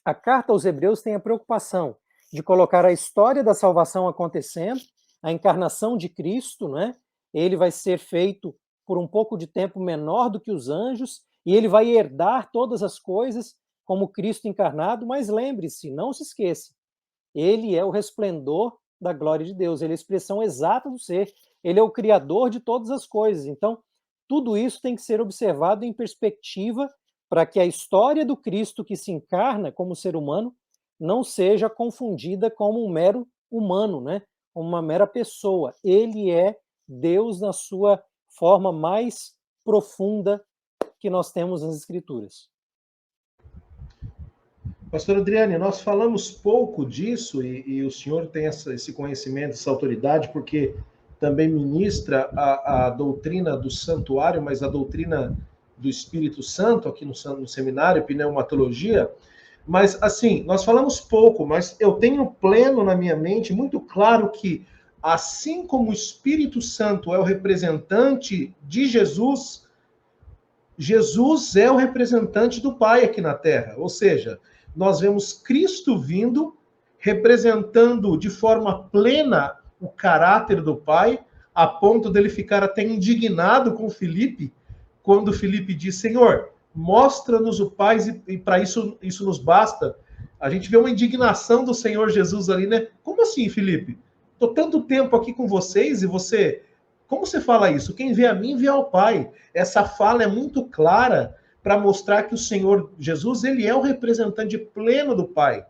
a carta aos Hebreus tem a preocupação de colocar a história da salvação acontecendo, a encarnação de Cristo, né? Ele vai ser feito por um pouco de tempo menor do que os anjos, e ele vai herdar todas as coisas como Cristo encarnado, mas lembre-se, não se esqueça, ele é o resplendor da glória de Deus, ele é a expressão exata do ser, ele é o criador de todas as coisas. Então, tudo isso tem que ser observado em perspectiva para que a história do Cristo que se encarna como ser humano não seja confundida como um mero humano, né? Uma mera pessoa. Ele é Deus na sua forma mais profunda que nós temos nas Escrituras. Pastor Adriane, nós falamos pouco disso e o senhor tem esse conhecimento, essa autoridade, porque também ministra a doutrina do santuário, mas a doutrina do Espírito Santo aqui no seminário, pneumatologia. Mas, assim, nós falamos pouco, mas eu tenho pleno na minha mente, muito claro que, assim como o Espírito Santo é o representante de Jesus, Jesus é o representante do Pai aqui na Terra. Ou seja, nós vemos Cristo vindo, representando de forma plena o caráter do Pai, a ponto dele ficar até indignado com Filipe, quando Filipe diz, Senhor, mostra-nos o Pai e para isso nos basta. A gente vê uma indignação do Senhor Jesus ali, né? Como assim, Filipe? Estou tanto tempo aqui com vocês e você... Como você fala isso? Quem vê a mim, vê ao Pai. Essa fala é muito clara para mostrar que o Senhor Jesus, ele é o representante pleno do Pai.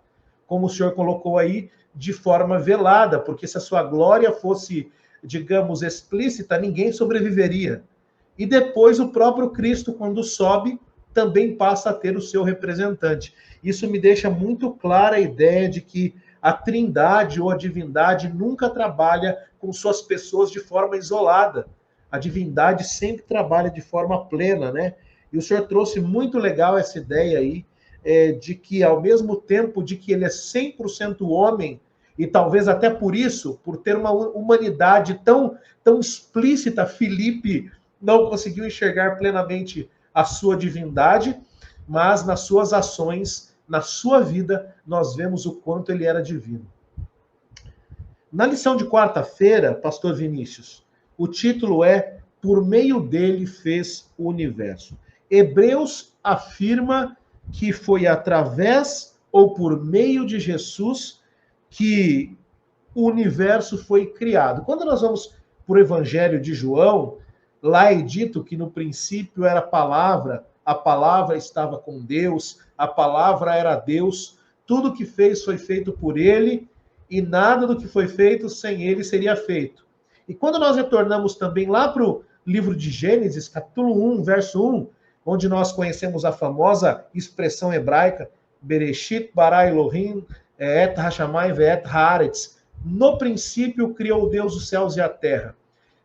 Como o senhor colocou aí, de forma velada, porque se a sua glória fosse, digamos, explícita, ninguém sobreviveria. E depois o próprio Cristo, quando sobe, também passa a ter o seu representante. Isso me deixa muito clara a ideia de que a Trindade ou a divindade nunca trabalha com suas pessoas de forma isolada. A divindade sempre trabalha de forma plena, né? E o senhor trouxe muito legal essa ideia aí, de que ao mesmo tempo de que ele é 100% homem, e talvez até por isso, por ter uma humanidade tão explícita, Filipe não conseguiu enxergar plenamente a sua divindade, mas nas suas ações, na sua vida, nós vemos o quanto ele era divino. Na lição de quarta-feira, pastor Vinícius, o título é Por meio dele fez o universo. Hebreus afirma que foi através ou por meio de Jesus que o universo foi criado. Quando nós vamos para o Evangelho de João, lá é dito que no princípio era a palavra estava com Deus, a palavra era Deus, tudo que fez foi feito por ele, e nada do que foi feito sem ele seria feito. E quando nós retornamos também lá para o livro de Gênesis, capítulo 1, verso 1, onde nós conhecemos a famosa expressão hebraica, Bereshit bara Elohim et hashamayim ve'et haaretz. No princípio criou Deus os céus e a terra.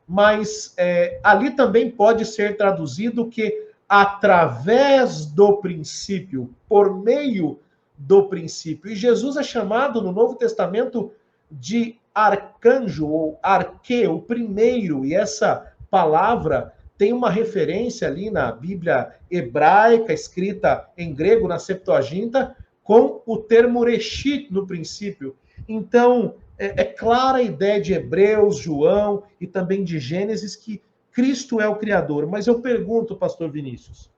Mas ali também pode ser traduzido que através do princípio, por meio do princípio. E Jesus é chamado no Novo Testamento de arcanjo ou arque, o primeiro, e essa palavra tem uma referência ali na Bíblia hebraica, escrita em grego, na Septuaginta, com o termo reshit no princípio. Então, é clara a ideia de Hebreus, João e também de Gênesis que Cristo é o Criador. Mas eu pergunto, pastor Vinícius,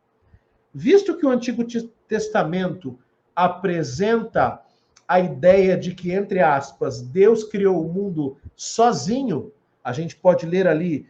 visto que o Antigo Testamento apresenta a ideia de que, entre aspas, Deus criou o mundo sozinho, a gente pode ler ali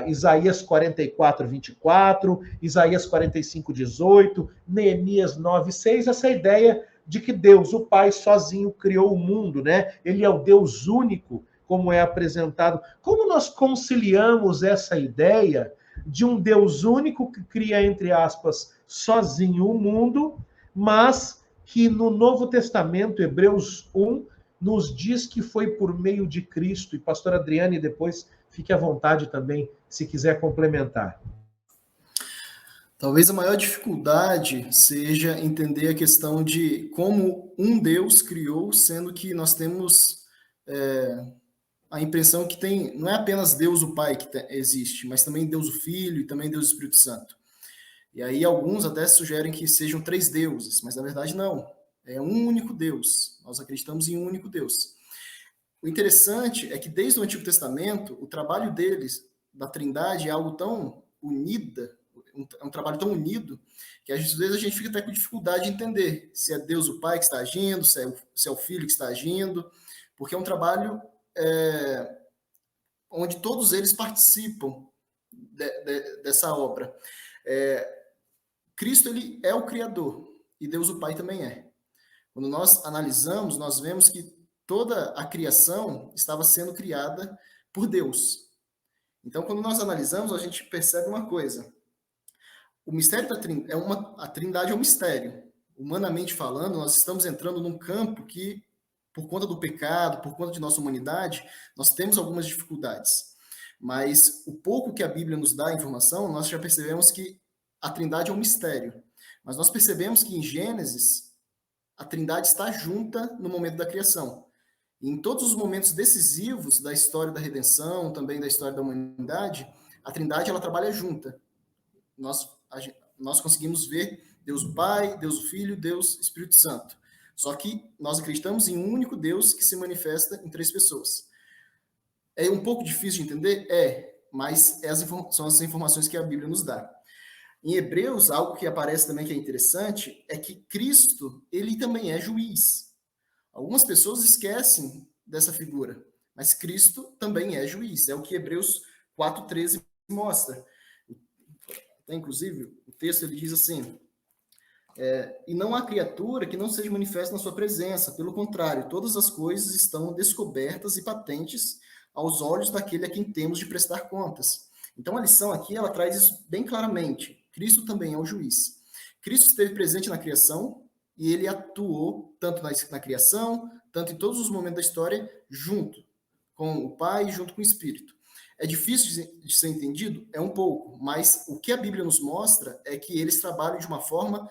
Isaías 44, 24, Isaías 45, 18, Neemias 9, 6, essa ideia de que Deus, o Pai, sozinho criou o mundo, né? Ele é o Deus único, como é apresentado. Como nós conciliamos essa ideia de um Deus único que cria, entre aspas, sozinho o mundo, mas que no Novo Testamento, Hebreus 1, nos diz que foi por meio de Cristo. E pastor Adriane, depois fique à vontade também, se quiser complementar. Talvez a maior dificuldade seja entender a questão de como um Deus criou, sendo que nós temos a impressão que não é apenas Deus o Pai que existe, mas também Deus o Filho e também Deus o Espírito Santo. E aí alguns até sugerem que sejam 3 deuses, mas na verdade não. É um único Deus. Nós acreditamos em um único Deus. O interessante é que desde o Antigo Testamento, o trabalho deles, da Trindade, é algo tão unida, um trabalho tão unido, que às vezes a gente fica até com dificuldade de entender se é Deus o Pai que está agindo, se é o Filho que está agindo, porque é um trabalho onde todos eles participam dessa obra. Cristo, ele é o Criador, e Deus o Pai também é. Quando nós analisamos, nós vemos que toda a criação estava sendo criada por Deus. Então, quando nós analisamos, a gente percebe uma coisa. O mistério da Trindade a Trindade é um mistério. Humanamente falando, nós estamos entrando num campo que, por conta do pecado, por conta de nossa humanidade, nós temos algumas dificuldades. Mas o pouco que a Bíblia nos dá a informação, nós já percebemos que a Trindade é um mistério. Mas nós percebemos que em Gênesis, a Trindade está junta no momento da criação. E em todos os momentos decisivos da história da redenção, também da história da humanidade, a Trindade ela trabalha junta. Nós conseguimos ver Deus o Pai, Deus o Filho, Deus Espírito Santo. Só que nós acreditamos em um único Deus que se manifesta em 3 pessoas. É um pouco difícil de entender? Mas são as informações que a Bíblia nos dá. Em Hebreus, algo que aparece também que é interessante é que Cristo, ele também é juiz. Algumas pessoas esquecem dessa figura, mas Cristo também é juiz. É o que Hebreus 4:13 mostra. Inclusive, o texto ele diz assim, e não há criatura que não seja manifesta na sua presença. Pelo contrário, todas as coisas estão descobertas e patentes aos olhos daquele a quem temos de prestar contas. Então, a lição aqui, ela traz isso bem claramente. Cristo também é o juiz. Cristo esteve presente na criação e ele atuou tanto na criação, tanto em todos os momentos da história, junto com o Pai e junto com o Espírito. É difícil de ser entendido? É um pouco, mas o que a Bíblia nos mostra é que eles trabalham de uma forma,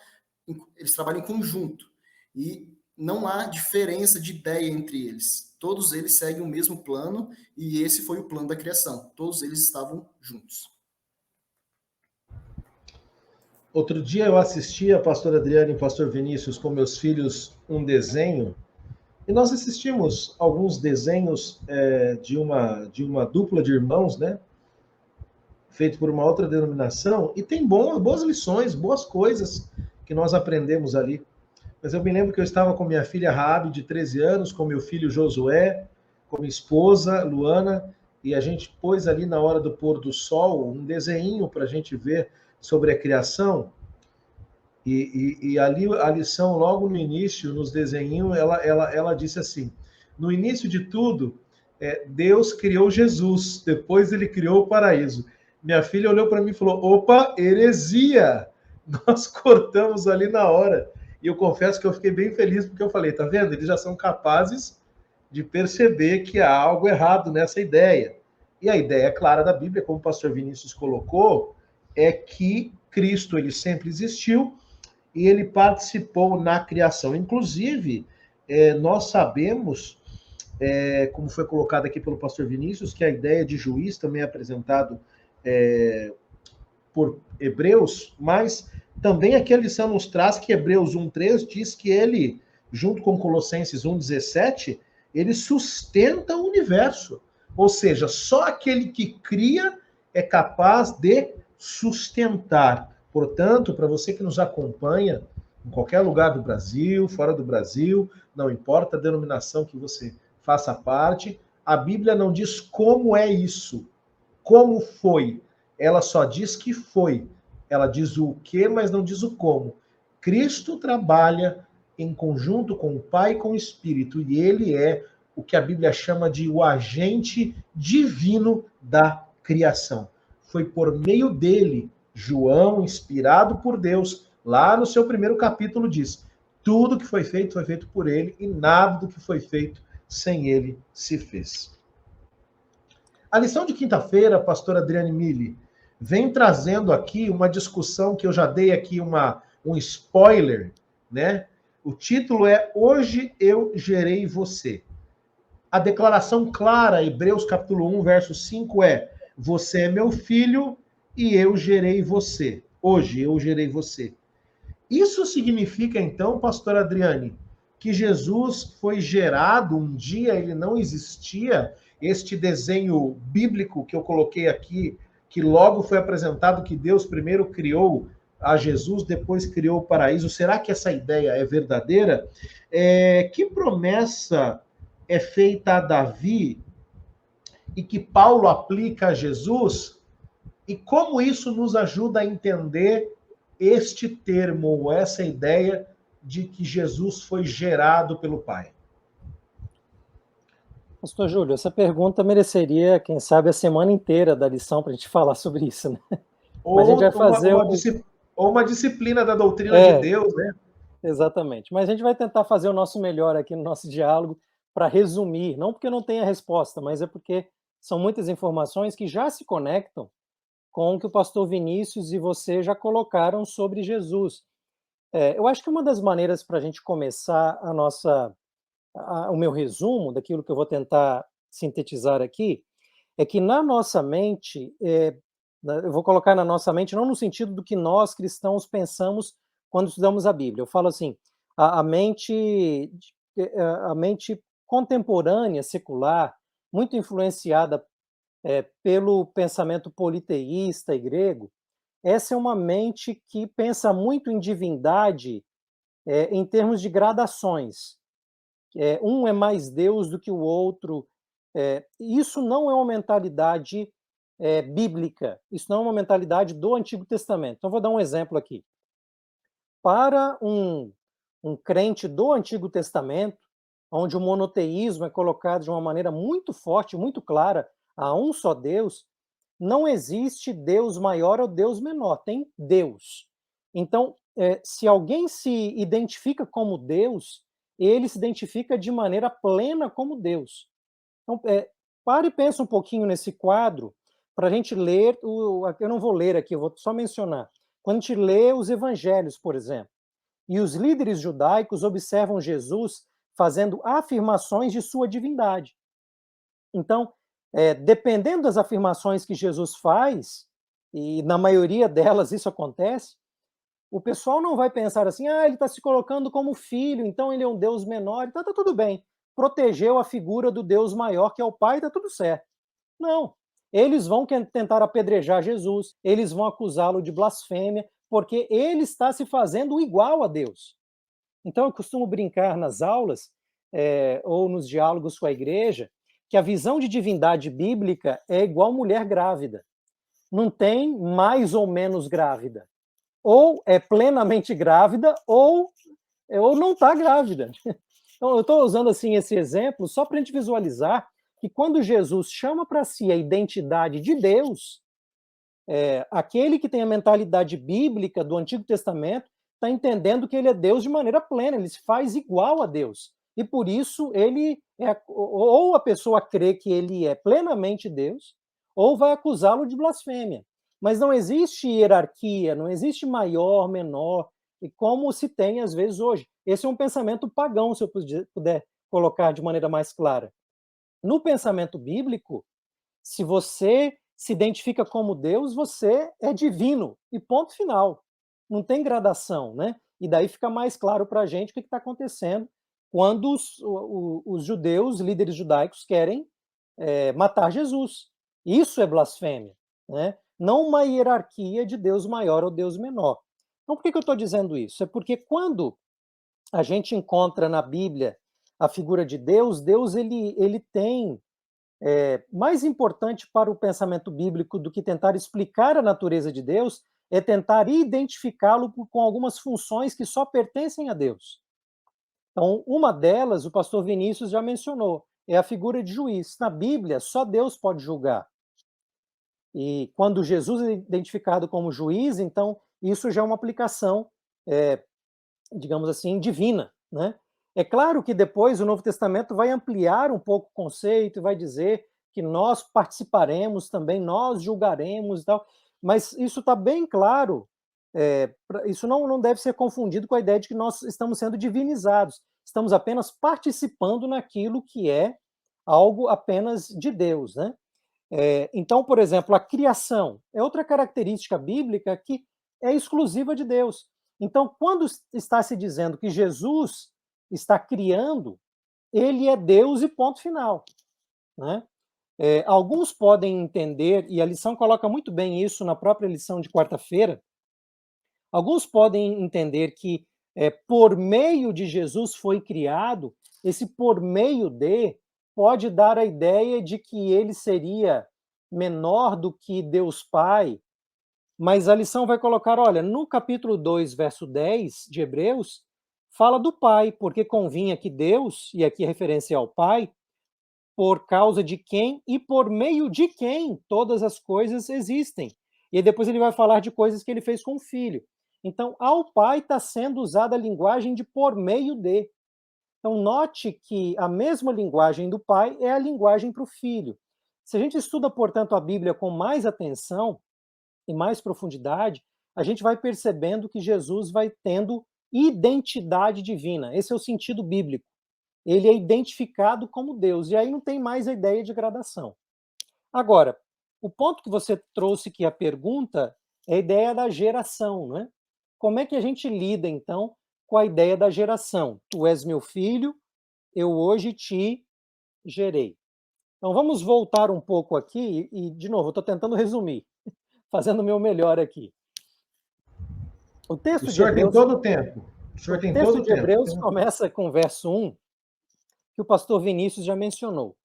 eles trabalham em conjunto, e não há diferença de ideia entre eles. Todos eles seguem o mesmo plano, e esse foi o plano da criação. Todos eles estavam juntos. Outro dia eu assisti a pastor Adriano e pastor Vinícius com meus filhos um desenho, e nós assistimos alguns desenhos de uma dupla de irmãos, né? Feito por uma outra denominação, e tem boas lições, boas coisas que nós aprendemos ali. Mas eu me lembro que eu estava com minha filha Rabi, de 13 anos, com meu filho Josué, com minha esposa Luana, e a gente pôs ali na hora do pôr do sol um desenho para a gente ver sobre a criação. E ali a lição, logo no início, nos desenhinhos, ela disse assim, no início de tudo, Deus criou Jesus, depois ele criou o paraíso. Minha filha olhou para mim e falou, opa, heresia! Nós cortamos ali na hora. E eu confesso que eu fiquei bem feliz, porque eu falei, tá vendo? Eles já são capazes de perceber que há algo errado nessa ideia. E a ideia clara da Bíblia, como o pastor Vinícius colocou, é que Cristo ele sempre existiu e ele participou na criação. Inclusive, nós sabemos, como foi colocado aqui pelo pastor Vinícius, que a ideia de juiz também é apresentado por Hebreus, mas também aqui a lição nos traz que Hebreus 1:3 diz que ele, junto com Colossenses 1:17, ele sustenta o universo. Ou seja, só aquele que cria é capaz de sustentar. Portanto, para você que nos acompanha em qualquer lugar do Brasil, fora do Brasil, não importa a denominação que você faça parte, a Bíblia não diz como é isso, como foi. Ela só diz que foi. Ela diz o que, mas não diz o como. Cristo trabalha em conjunto com o Pai e com o Espírito, e ele é o que a Bíblia chama de o agente divino da criação. Foi por meio dele, João, inspirado por Deus, lá no seu primeiro capítulo diz, tudo que foi feito por ele, e nada do que foi feito sem ele se fez. A lição de quinta-feira, pastor Adriane Mille, vem trazendo aqui uma discussão que eu já dei aqui um spoiler, né? O título é Hoje Eu Gerei Você. a declaração clara, Hebreus capítulo 1, verso 5 é: você é meu filho e eu gerei você. Hoje eu gerei você. Isso significa, então, pastor Adriane, que Jesus foi gerado um dia, ele não existia, este desenho bíblico que eu coloquei aqui, que logo foi apresentado que Deus primeiro criou a Jesus, depois criou o paraíso. Será que essa ideia é verdadeira? Que promessa é feita a Davi e que Paulo aplica a Jesus? E como isso nos ajuda a entender este termo, ou essa ideia de que Jesus foi gerado pelo Pai? Pastor Júlio, essa pergunta mereceria, quem sabe, a semana inteira da lição para a gente falar sobre isso, né? Mas a gente vai fazer ou uma disciplina da doutrina de Deus, né? Exatamente. Mas a gente vai tentar fazer o nosso melhor aqui no nosso diálogo para resumir, não porque não tenha resposta, mas é porque são muitas informações que já se conectam com o que o pastor Vinícius e você já colocaram sobre Jesus. Eu acho que uma das maneiras para a gente começar o meu resumo daquilo que eu vou tentar sintetizar aqui é que na nossa mente, eu vou colocar na nossa mente não no sentido do que nós cristãos pensamos quando estudamos a Bíblia. Eu falo assim, a mente contemporânea, secular, muito influenciada pelo pensamento politeísta e grego, essa é uma mente que pensa muito em divindade em termos de gradações. Um é mais Deus do que o outro. Isso não é uma mentalidade bíblica, isso não é uma mentalidade do Antigo Testamento. Então, vou dar um exemplo aqui. Para um crente do Antigo Testamento, onde o monoteísmo é colocado de uma maneira muito forte, muito clara, a um só Deus, não existe Deus maior ou Deus menor, tem Deus. Então, se alguém se identifica como Deus, ele se identifica de maneira plena como Deus. Então, pare e pensa um pouquinho nesse quadro, para a gente ler, eu não vou ler aqui, eu vou só mencionar. Quando a gente lê os evangelhos, por exemplo, e os líderes judaicos observam Jesus fazendo afirmações de sua divindade. Então, dependendo das afirmações que Jesus faz, e na maioria delas isso acontece, o pessoal não vai pensar assim, ele está se colocando como filho, então ele é um Deus menor, então está tudo bem. Protegeu a figura do Deus maior, que é o Pai, está tudo certo. Não. Eles vão tentar apedrejar Jesus, eles vão acusá-lo de blasfêmia, porque ele está se fazendo igual a Deus. Então, eu costumo brincar nas aulas, ou nos diálogos com a igreja, que a visão de divindade bíblica é igual mulher grávida. Não tem mais ou menos grávida. Ou é plenamente grávida, ou não está grávida. Então, eu estou usando assim esse exemplo só para a gente visualizar que quando Jesus chama para si a identidade de Deus, aquele que tem a mentalidade bíblica do Antigo Testamento está entendendo que ele é Deus de maneira plena, ele se faz igual a Deus. E por isso ele ou a pessoa crê que ele é plenamente Deus, ou vai acusá-lo de blasfêmia. Mas não existe hierarquia, não existe maior, menor, e como se tem às vezes hoje. Esse é um pensamento pagão, se eu puder colocar de maneira mais clara. No pensamento bíblico, se você se identifica como Deus, você é divino, e ponto final. Não tem gradação, né? E daí fica mais claro para a gente o que está acontecendo quando os judeus, líderes judaicos, querem matar Jesus. Isso é blasfêmia, né? Não uma hierarquia de Deus maior ou Deus menor. Então, por que eu estou dizendo isso? É porque quando a gente encontra na Bíblia a figura de Deus, Deus ele tem mais importante para o pensamento bíblico do que tentar explicar a natureza de Deus é tentar identificá-lo com algumas funções que só pertencem a Deus. Então, uma delas, o pastor Vinícius já mencionou, é a figura de juiz. Na Bíblia, só Deus pode julgar. E quando Jesus é identificado como juiz, então isso já é uma aplicação, digamos assim, divina, né? É claro que depois o Novo Testamento vai ampliar um pouco o conceito e vai dizer que nós participaremos também, nós julgaremos e tal, mas isso está bem claro, isso não deve ser confundido com a ideia de que nós estamos sendo divinizados, estamos apenas participando naquilo que é algo apenas de Deus, né? Então, por exemplo, a criação é outra característica bíblica que é exclusiva de Deus. Então, quando está se dizendo que Jesus está criando, ele é Deus e ponto final, né? Alguns podem entender, e a lição coloca muito bem isso na própria lição de quarta-feira, alguns podem entender que por meio de Jesus foi criado, esse por meio de pode dar a ideia de que ele seria menor do que Deus Pai, mas a lição vai colocar, olha, no capítulo 2, verso 10 de Hebreus, fala do Pai, porque convinha que Deus, e aqui é referência ao Pai, por causa de quem e por meio de quem todas as coisas existem. E aí depois ele vai falar de coisas que ele fez com o Filho. Então, ao Pai está sendo usada a linguagem de por meio de. Então, note que a mesma linguagem do Pai é a linguagem para o Filho. Se a gente estuda, portanto, a Bíblia com mais atenção e mais profundidade, a gente vai percebendo que Jesus vai tendo identidade divina. Esse é o sentido bíblico. Ele é identificado como Deus, e aí não tem mais a ideia de gradação. Agora, o ponto que você trouxe, que é a pergunta, é a ideia da geração, né? Como é que a gente lida, então, com a ideia da geração? Tu és meu filho, eu hoje te gerei. Então, vamos voltar um pouco aqui, e de novo, eu estou tentando resumir, fazendo o meu melhor aqui. O texto de Hebreus, tem todo o tempo. O senhor tem todo o tempo. Hebreus começa com o verso 1, que o pastor Vinícius já mencionou,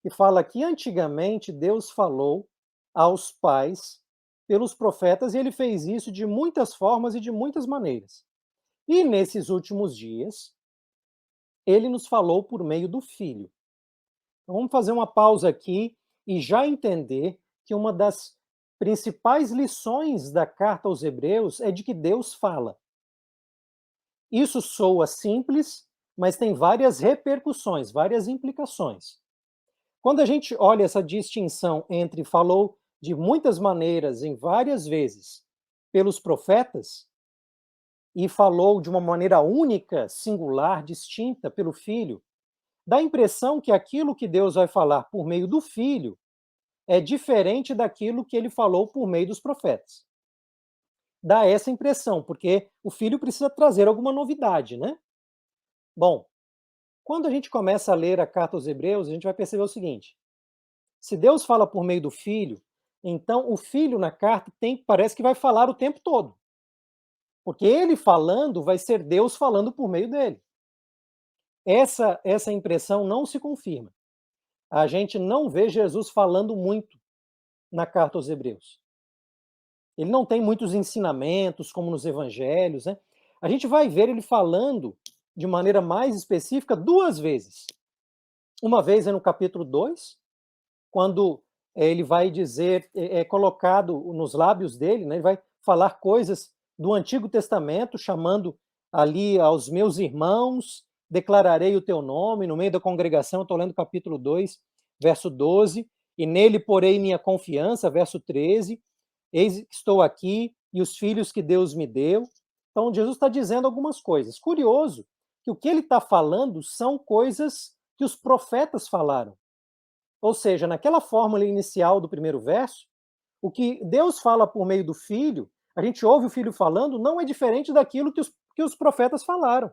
que fala que antigamente Deus falou aos pais pelos profetas, e ele fez isso de muitas formas e de muitas maneiras. E nesses últimos dias, ele nos falou por meio do Filho. Então, vamos fazer uma pausa aqui e já entender que uma das principais lições da carta aos Hebreus é de que Deus fala. Isso soa simples, mas tem várias repercussões, várias implicações. Quando a gente olha essa distinção entre falou de muitas maneiras, em várias vezes, pelos profetas, e falou de uma maneira única, singular, distinta pelo Filho, dá a impressão que aquilo que Deus vai falar por meio do Filho é diferente daquilo que ele falou por meio dos profetas. Dá essa impressão, porque o Filho precisa trazer alguma novidade, né? Bom, quando a gente começa a ler a carta aos Hebreus, a gente vai perceber o seguinte: se Deus fala por meio do Filho, então o Filho na carta parece que vai falar o tempo todo. Porque ele falando vai ser Deus falando por meio dele. Essa impressão não se confirma. A gente não vê Jesus falando muito na carta aos Hebreus. Ele não tem muitos ensinamentos, como nos evangelhos, né? A gente vai ver ele falando de maneira mais específica 2 vezes. Uma vez é no capítulo 2, quando ele vai dizer, é colocado nos lábios dele, né, ele vai falar coisas do Antigo Testamento, chamando ali aos meus irmãos, declararei o teu nome, no meio da congregação, eu estou lendo capítulo 2, verso 12, e nele porei minha confiança, verso 13, eis que estou aqui, e os filhos que Deus me deu. Então, Jesus está dizendo algumas coisas. Curioso que o que ele está falando são coisas que os profetas falaram. Ou seja, naquela fórmula inicial do primeiro verso, o que Deus fala por meio do Filho, a gente ouve o Filho falando, não é diferente daquilo que os profetas falaram.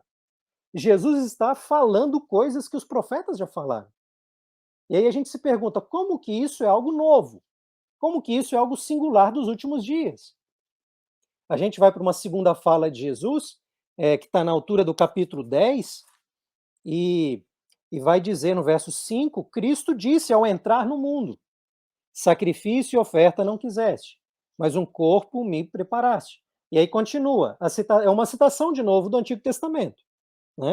Jesus está falando coisas que os profetas já falaram. E aí a gente se pergunta, como que isso é algo novo? Como que isso é algo singular dos últimos dias? A gente vai para uma segunda fala de Jesus, que está na altura do capítulo 10, e vai dizer no verso 5, Cristo disse ao entrar no mundo, sacrifício e oferta não quiseste, mas um corpo me preparaste. E aí continua, é uma citação de novo do Antigo Testamento, né?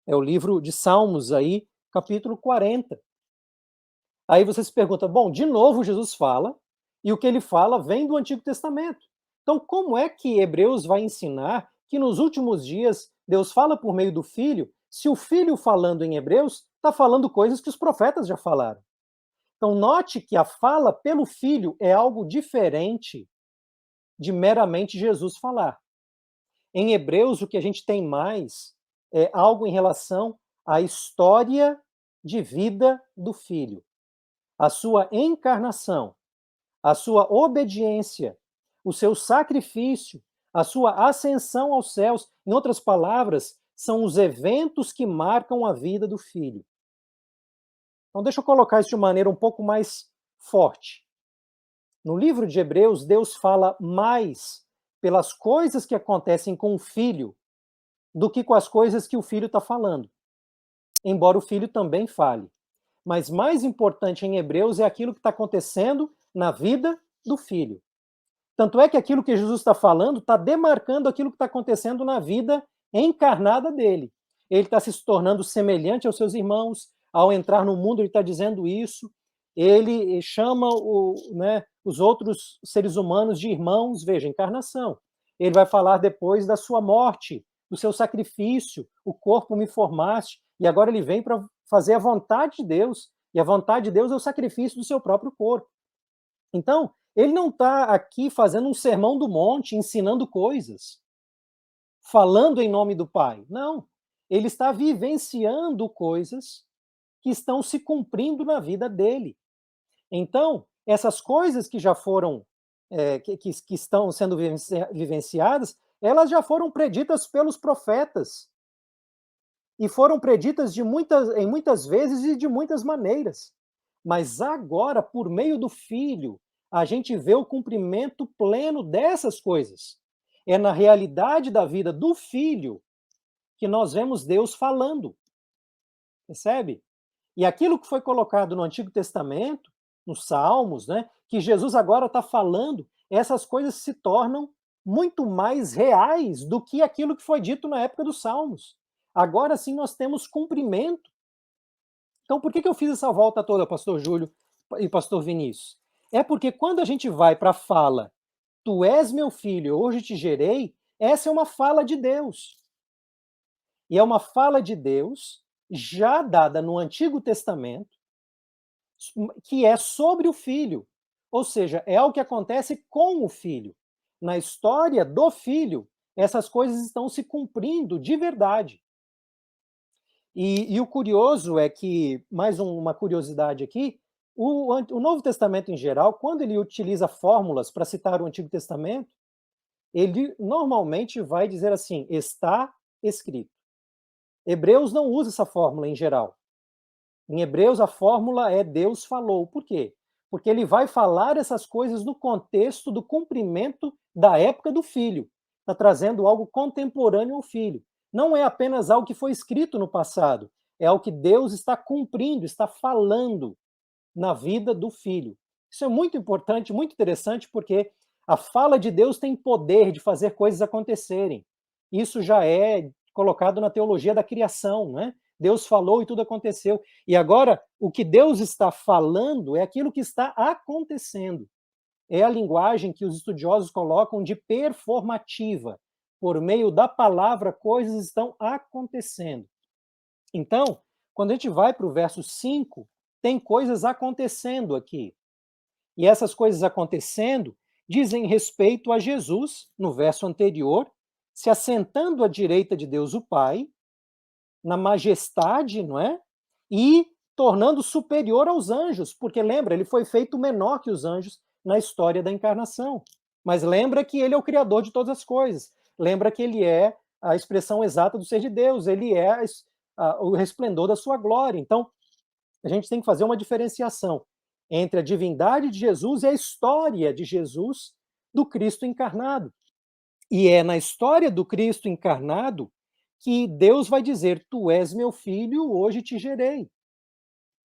É o livro de Salmos aí, capítulo 40. Aí você se pergunta, bom, de novo Jesus fala, e o que ele fala vem do Antigo Testamento. Então, como é que Hebreus vai ensinar que nos últimos dias Deus fala por meio do Filho, se o Filho falando em Hebreus está falando coisas que os profetas já falaram? Então, note que a fala pelo Filho é algo diferente de meramente Jesus falar. Em Hebreus, o que a gente tem mais é algo em relação à história de vida do Filho. A sua encarnação, a sua obediência, o seu sacrifício, a sua ascensão aos céus, em outras palavras, são os eventos que marcam a vida do Filho. Então, deixa eu colocar isso de maneira um pouco mais forte. No livro de Hebreus, Deus fala mais pelas coisas que acontecem com o Filho do que com as coisas que o Filho está falando. Embora o Filho também fale. Mas mais importante em Hebreus é aquilo que está acontecendo na vida do Filho. Tanto é que aquilo que Jesus está falando está demarcando aquilo que está acontecendo na vida encarnada dele. Ele está se tornando semelhante aos seus irmãos. Ao entrar no mundo, ele está dizendo isso. Ele chama os outros seres humanos de irmãos. Veja, encarnação. Ele vai falar depois da sua morte, do seu sacrifício. O corpo me formaste. E agora ele vem para fazer a vontade de Deus. E a vontade de Deus é o sacrifício do seu próprio corpo. Então, ele não está aqui fazendo um sermão do monte, ensinando coisas, falando em nome do Pai. Não. Ele está vivenciando coisas que estão se cumprindo na vida dele. Então, essas coisas que já foram, que estão sendo vivenciadas, elas já foram preditas pelos profetas. E foram preditas em muitas vezes e de muitas maneiras. Mas agora, por meio do Filho, a gente vê o cumprimento pleno dessas coisas. É na realidade da vida do Filho que nós vemos Deus falando. Percebe? E aquilo que foi colocado no Antigo Testamento, nos Salmos, que Jesus agora está falando, essas coisas se tornam muito mais reais do que aquilo que foi dito na época dos Salmos. Agora sim nós temos cumprimento. Então, por que eu fiz essa volta toda, pastor Júlio e pastor Vinícius? É porque quando a gente vai para a fala, tu és meu filho, hoje te gerei, essa é uma fala de Deus. E é uma fala de Deus já dada no Antigo Testamento, que é sobre o filho. Ou seja, é algo que acontece com o filho. Na história do filho, essas coisas estão se cumprindo de verdade. E o curioso é que, mais uma curiosidade aqui, o Novo Testamento em geral, quando ele utiliza fórmulas para citar o Antigo Testamento, ele normalmente vai dizer assim, está escrito. Hebreus não usa essa fórmula em geral. Em Hebreus a fórmula é Deus falou. Por quê? Porque ele vai falar essas coisas no contexto do cumprimento da época do filho. Está trazendo algo contemporâneo ao filho. Não é apenas algo que foi escrito no passado, é algo que Deus está cumprindo, está falando na vida do filho. Isso é muito importante, muito interessante, porque a fala de Deus tem poder de fazer coisas acontecerem. Isso já é colocado na teologia da criação, né? Deus falou e tudo aconteceu. E agora, o que Deus está falando é aquilo que está acontecendo. É a linguagem que os estudiosos colocam de performativa. Por meio da palavra, coisas estão acontecendo. Então, quando a gente vai para o verso 5, tem coisas acontecendo aqui. E essas coisas acontecendo dizem respeito a Jesus, no verso anterior, se assentando à direita de Deus o Pai, na majestade, não é? E tornando superior aos anjos, porque lembra, ele foi feito menor que os anjos na história da encarnação. Mas lembra que ele é o criador de todas as coisas. Lembra que ele é a expressão exata do ser de Deus, ele é o resplendor da sua glória. Então, a gente tem que fazer uma diferenciação entre a divindade de Jesus e a história de Jesus, do Cristo encarnado. E é na história do Cristo encarnado que Deus vai dizer, tu és meu filho, hoje te gerei.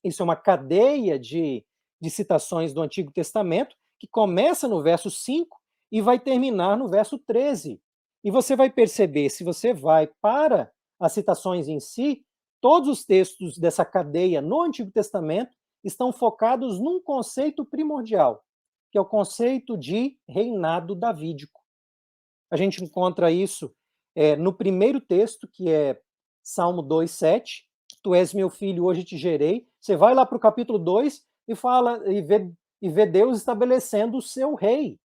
Isso é uma cadeia de citações do Antigo Testamento, que começa no verso 5 e vai terminar no verso 13. E você vai perceber, se você vai para as citações em si, todos os textos dessa cadeia no Antigo Testamento estão focados num conceito primordial, que é o conceito de reinado davídico. A gente encontra isso no primeiro texto, que é Salmo 2:7, tu és meu filho, hoje te gerei. Você vai lá para o capítulo 2 e fala e vê Deus estabelecendo o seu rei.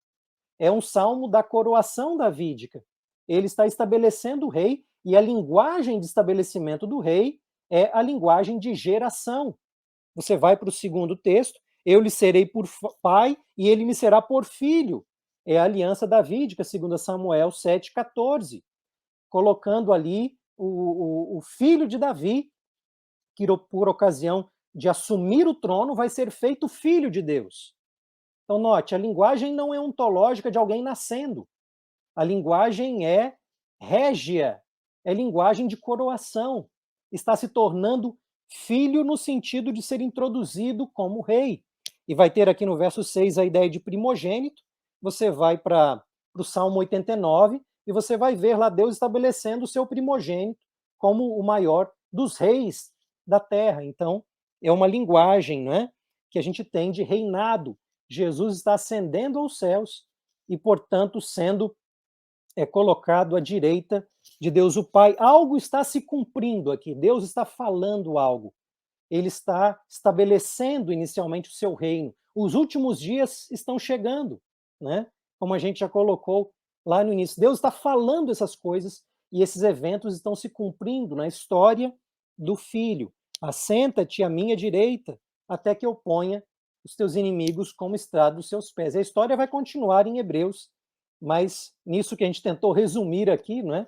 É um salmo da coroação davídica. Ele está estabelecendo o rei, e a linguagem de estabelecimento do rei é a linguagem de geração. Você vai para o segundo texto, eu lhe serei por pai e ele me será por filho. É a aliança davídica, segundo Samuel 7,14, colocando ali o filho de Davi, que por ocasião de assumir o trono vai ser feito filho de Deus. Então, note, a linguagem não é ontológica de alguém nascendo. A linguagem é régia, é linguagem de coroação. Está se tornando filho no sentido de ser introduzido como rei. E vai ter aqui no verso 6 a ideia de primogênito. Você vai para o Salmo 89 e você vai ver lá Deus estabelecendo o seu primogênito como o maior dos reis da terra. Então, é uma linguagem, né, que a gente tem de reinado. Jesus está ascendendo aos céus e, portanto, sendo colocado à direita de Deus o Pai. Algo está se cumprindo aqui, Deus está falando algo. Ele está estabelecendo inicialmente o seu reino. Os últimos dias estão chegando, né? Como a gente já colocou lá no início. Deus está falando essas coisas e esses eventos estão se cumprindo na história do Filho. Assenta-te à minha direita, até que eu ponha os teus inimigos como estrado dos seus pés. A história vai continuar em Hebreus, mas nisso que a gente tentou resumir aqui, não é?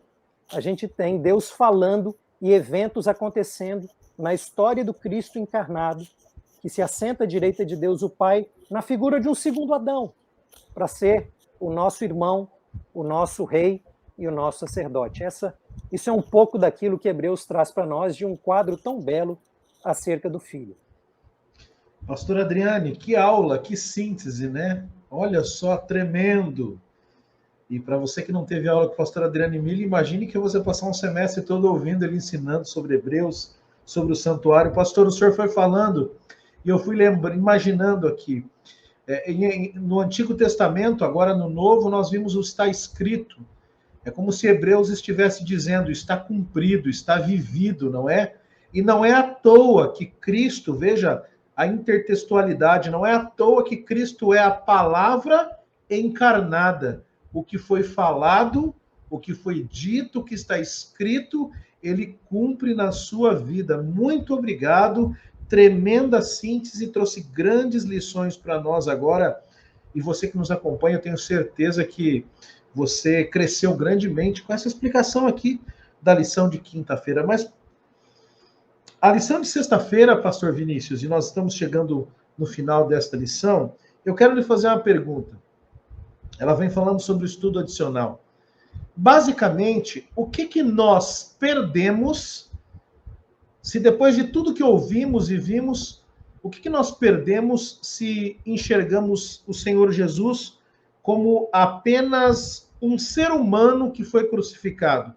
A gente tem Deus falando e eventos acontecendo na história do Cristo encarnado, que se assenta à direita de Deus o Pai, na figura de um segundo Adão, para ser o nosso irmão, o nosso rei e o nosso sacerdote. Isso é um pouco daquilo que Hebreus traz para nós, de um quadro tão belo acerca do Filho. Pastor Adriane, que aula, que síntese, né? Olha só, tremendo. E para você que não teve aula com o pastor Adriane Mille, imagine que você passar um semestre todo ouvindo ele ensinando sobre Hebreus, sobre o santuário. Pastor, o senhor foi falando, e eu fui imaginando aqui, no Antigo Testamento, agora no Novo, nós vimos o está escrito. É como se Hebreus estivesse dizendo, está cumprido, está vivido, não é? E não é à toa que Cristo, veja a intertextualidade, não é à toa que Cristo é a palavra encarnada. O que foi falado, o que foi dito, o que está escrito, ele cumpre na sua vida. Muito obrigado, tremenda síntese, trouxe grandes lições para nós agora. E você que nos acompanha, eu tenho certeza que você cresceu grandemente com essa explicação aqui da lição de quinta-feira. Mas a lição de sexta-feira, pastor Vinícius, e nós estamos chegando no final desta lição, eu quero lhe fazer uma pergunta. Ela vem falando sobre o estudo adicional. Basicamente, o que nós perdemos se depois de tudo que ouvimos e vimos, o que nós perdemos se enxergamos o Senhor Jesus como apenas um ser humano que foi crucificado?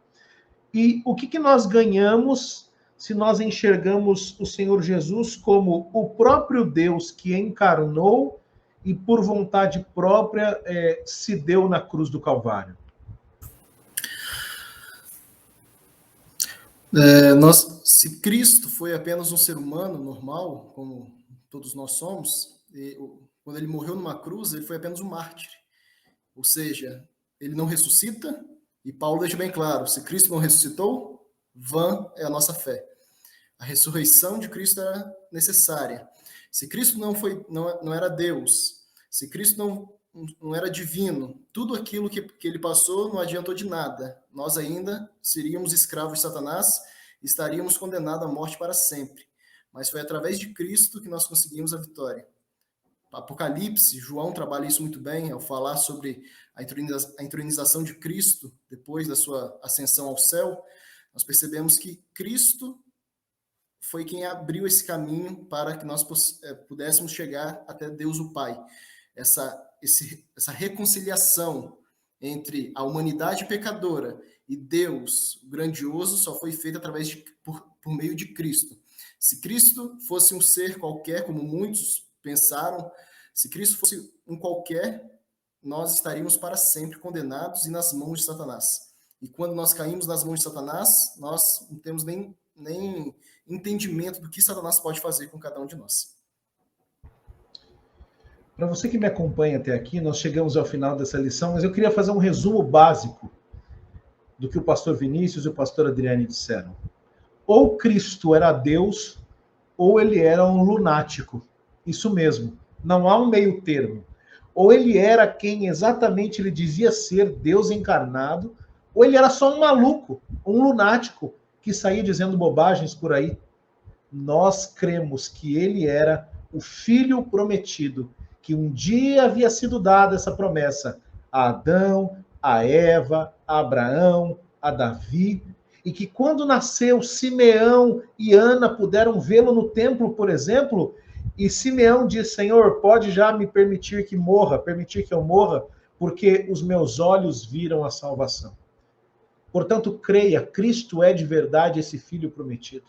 E o que nós ganhamos se nós enxergamos o Senhor Jesus como o próprio Deus que encarnou e por vontade própria se deu na cruz do Calvário? Se Cristo foi apenas um ser humano normal, como todos nós somos, quando ele morreu numa cruz, ele foi apenas um mártir. Ou seja, ele não ressuscita, e Paulo deixa bem claro, se Cristo não ressuscitou, vã é a nossa fé. A ressurreição de Cristo era necessária. Se Cristo não era Deus, se Cristo não era divino, tudo aquilo que ele passou não adiantou de nada. Nós ainda seríamos escravos de Satanás e estaríamos condenados à morte para sempre. Mas foi através de Cristo que nós conseguimos a vitória. Apocalipse, João trabalha isso muito bem, ao falar sobre a entronização de Cristo, depois da sua ascensão ao céu. Nós percebemos que Cristo foi quem abriu esse caminho para que nós pudéssemos chegar até Deus o Pai. Essa reconciliação entre a humanidade pecadora e Deus grandioso só foi feita por meio de Cristo. Se Cristo fosse um ser qualquer, como muitos pensaram, se Cristo fosse um qualquer, nós estaríamos para sempre condenados e nas mãos de Satanás. E quando nós caímos nas mãos de Satanás, nós não temos nem entendimento do que Satanás pode fazer com cada um de nós. Para você que me acompanha até aqui, nós chegamos ao final dessa lição, mas eu queria fazer um resumo básico do que o pastor Vinícius e o pastor Adriane disseram. Ou Cristo era Deus, ou ele era um lunático. Isso mesmo, não há um meio termo. Ou ele era quem exatamente ele dizia ser, Deus encarnado, ou ele era só um maluco, um lunático, que saía dizendo bobagens por aí. Nós cremos que ele era o filho prometido, que um dia havia sido dada essa promessa a Adão, a Eva, a Abraão, a Davi, e que quando nasceu, Simeão e Ana puderam vê-lo no templo, por exemplo, e Simeão disse: Senhor, pode já me permitir que morra, permitir que eu morra, porque os meus olhos viram a salvação. Portanto, creia, Cristo é de verdade esse filho prometido.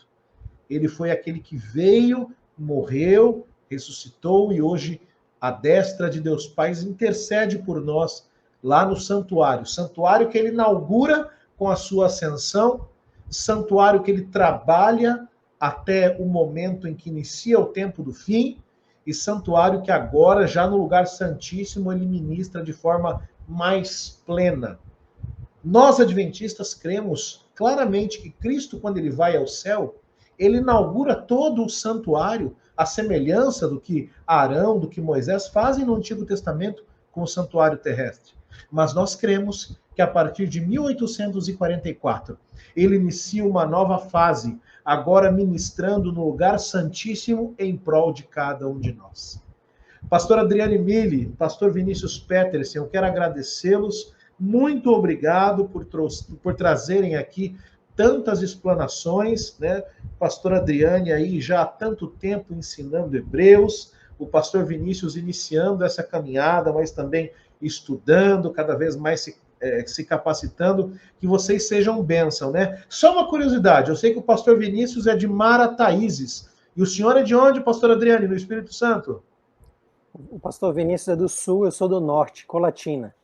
Ele foi aquele que veio, morreu, ressuscitou e hoje a destra de Deus Pai intercede por nós lá no santuário. Santuário que ele inaugura com a sua ascensão, santuário que ele trabalha até o momento em que inicia o tempo do fim, e santuário que agora, já no lugar santíssimo, ele ministra de forma mais plena. Nós, adventistas, cremos claramente que Cristo, quando ele vai ao céu, ele inaugura todo o santuário, a semelhança do que Arão, do que Moisés fazem no Antigo Testamento com o santuário terrestre. Mas nós cremos que a partir de 1844, ele inicia uma nova fase, agora ministrando no lugar santíssimo em prol de cada um de nós. Pastor Adriane Mille, pastor Vinícius Petersen, eu quero agradecê-los. Muito obrigado por trazerem aqui tantas explanações, né? Pastor Adriane aí já há tanto tempo ensinando Hebreus, o pastor Vinícius iniciando essa caminhada, mas também estudando, cada vez mais se capacitando, que vocês sejam bênção, né? Só uma curiosidade, eu sei que o pastor Vinícius é de Marataízes, e o senhor é de onde, pastor Adriane, no Espírito Santo? O pastor Vinícius é do Sul, eu sou do Norte, Colatina.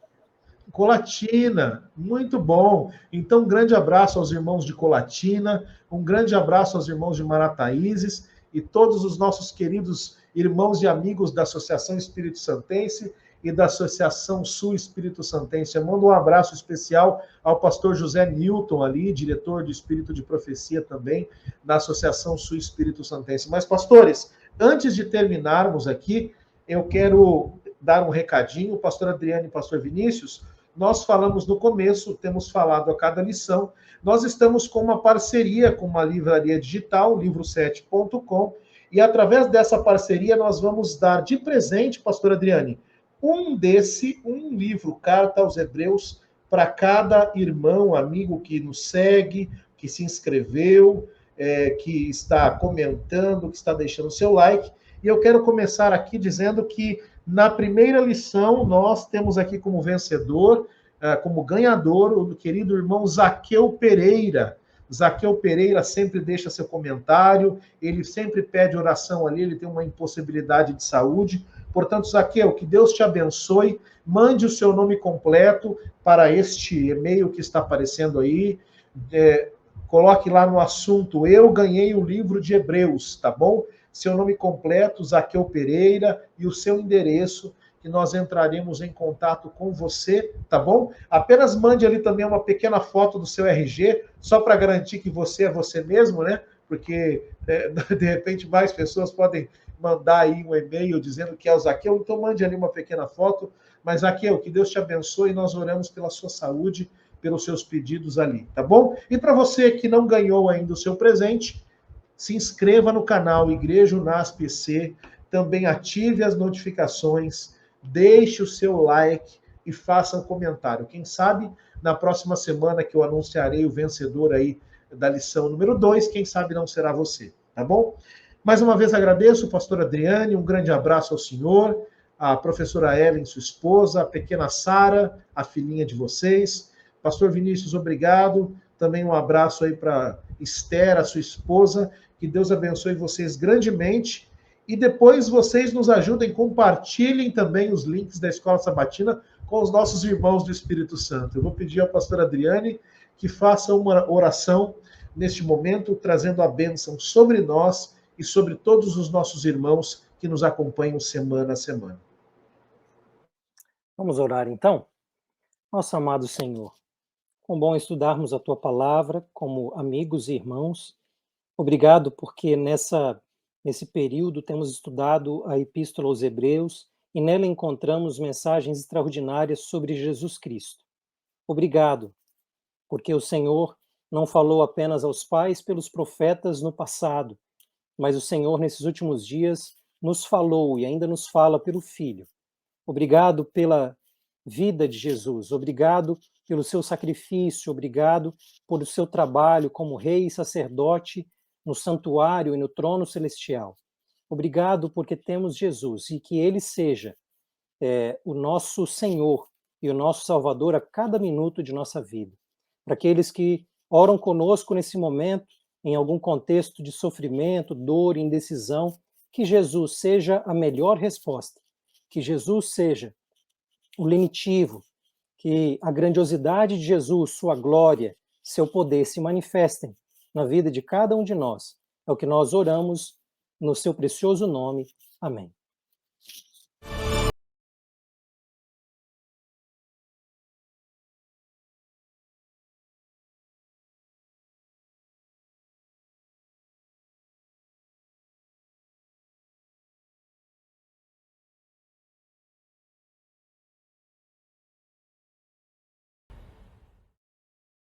Colatina, muito bom. Então, um grande abraço aos irmãos de Colatina, um grande abraço aos irmãos de Marataízes e todos os nossos queridos irmãos e amigos da Associação Espírito Santense e da Associação Sul Espírito Santense. Eu mando um abraço especial ao pastor José Newton ali, diretor de Espírito de Profecia também, da Associação Sul Espírito Santense. Mas, pastores, antes de terminarmos aqui, eu quero dar um recadinho, pastor Adriane e pastor Vinícius. Nós falamos no começo, temos falado a cada lição, nós estamos com uma parceria com uma livraria digital, livro7.com, e através dessa parceria nós vamos dar de presente, pastor Adriane, um livro, Carta aos Hebreus, para cada irmão, amigo que nos segue, que se inscreveu, que está comentando, que está deixando seu like. E eu quero começar aqui dizendo que na primeira lição, nós temos aqui como vencedor, como ganhador, o querido irmão Zaqueu Pereira. Zaqueu Pereira sempre deixa seu comentário, ele sempre pede oração ali, ele tem uma impossibilidade de saúde. Portanto, Zaqueu, que Deus te abençoe, mande o seu nome completo para este e-mail que está aparecendo aí, coloque lá no assunto, eu ganhei o livro de Hebreus, tá bom? Seu nome completo, Zaqueu Pereira, e o seu endereço, que nós entraremos em contato com você, tá bom? Apenas mande ali também uma pequena foto do seu RG, só para garantir que você é você mesmo, né? Porque, de repente, mais pessoas podem mandar aí um e-mail dizendo que é o Zaqueu, então mande ali uma pequena foto. Mas, Zaqueu, que Deus te abençoe, e nós oramos pela sua saúde, pelos seus pedidos ali, tá bom? E para você que não ganhou ainda o seu presente, se inscreva no canal Igreja UNASP EC, também ative as notificações, deixe o seu like e faça um comentário. Quem sabe, na próxima semana que eu anunciarei o vencedor aí da lição número 2, quem sabe não será você, tá bom? Mais uma vez agradeço, pastor Adriane, um grande abraço ao senhor, a professora Ellen, sua esposa, a pequena Sara, a filhinha de vocês. Pastor Vinícius, obrigado. Também um abraço aí para Esther, a sua esposa. Que Deus abençoe vocês grandemente. E depois vocês nos ajudem, compartilhem também os links da Escola Sabatina com os nossos irmãos do Espírito Santo. Eu vou pedir ao pastor Adriane que faça uma oração neste momento, trazendo a bênção sobre nós e sobre todos os nossos irmãos que nos acompanham semana a semana. Vamos orar então? Nosso amado Senhor, quão bom estudarmos a Tua Palavra como amigos e irmãos Obrigado porque nesse período temos estudado a Epístola aos Hebreus e nela encontramos mensagens extraordinárias sobre Jesus Cristo. Obrigado, porque o Senhor não falou apenas aos pais pelos profetas no passado, mas o Senhor, nesses últimos dias, nos falou e ainda nos fala pelo Filho. Obrigado pela vida de Jesus, obrigado pelo seu sacrifício, obrigado por o seu trabalho como rei e sacerdote no santuário e no trono celestial. Obrigado porque temos Jesus e que ele seja o nosso Senhor e o nosso Salvador a cada minuto de nossa vida. Para aqueles que oram conosco nesse momento, em algum contexto de sofrimento, dor, indecisão, que Jesus seja a melhor resposta, que Jesus seja o lenitivo, que a grandiosidade de Jesus, sua glória, seu poder se manifestem na vida de cada um de nós. É o que nós oramos no seu precioso nome. Amém.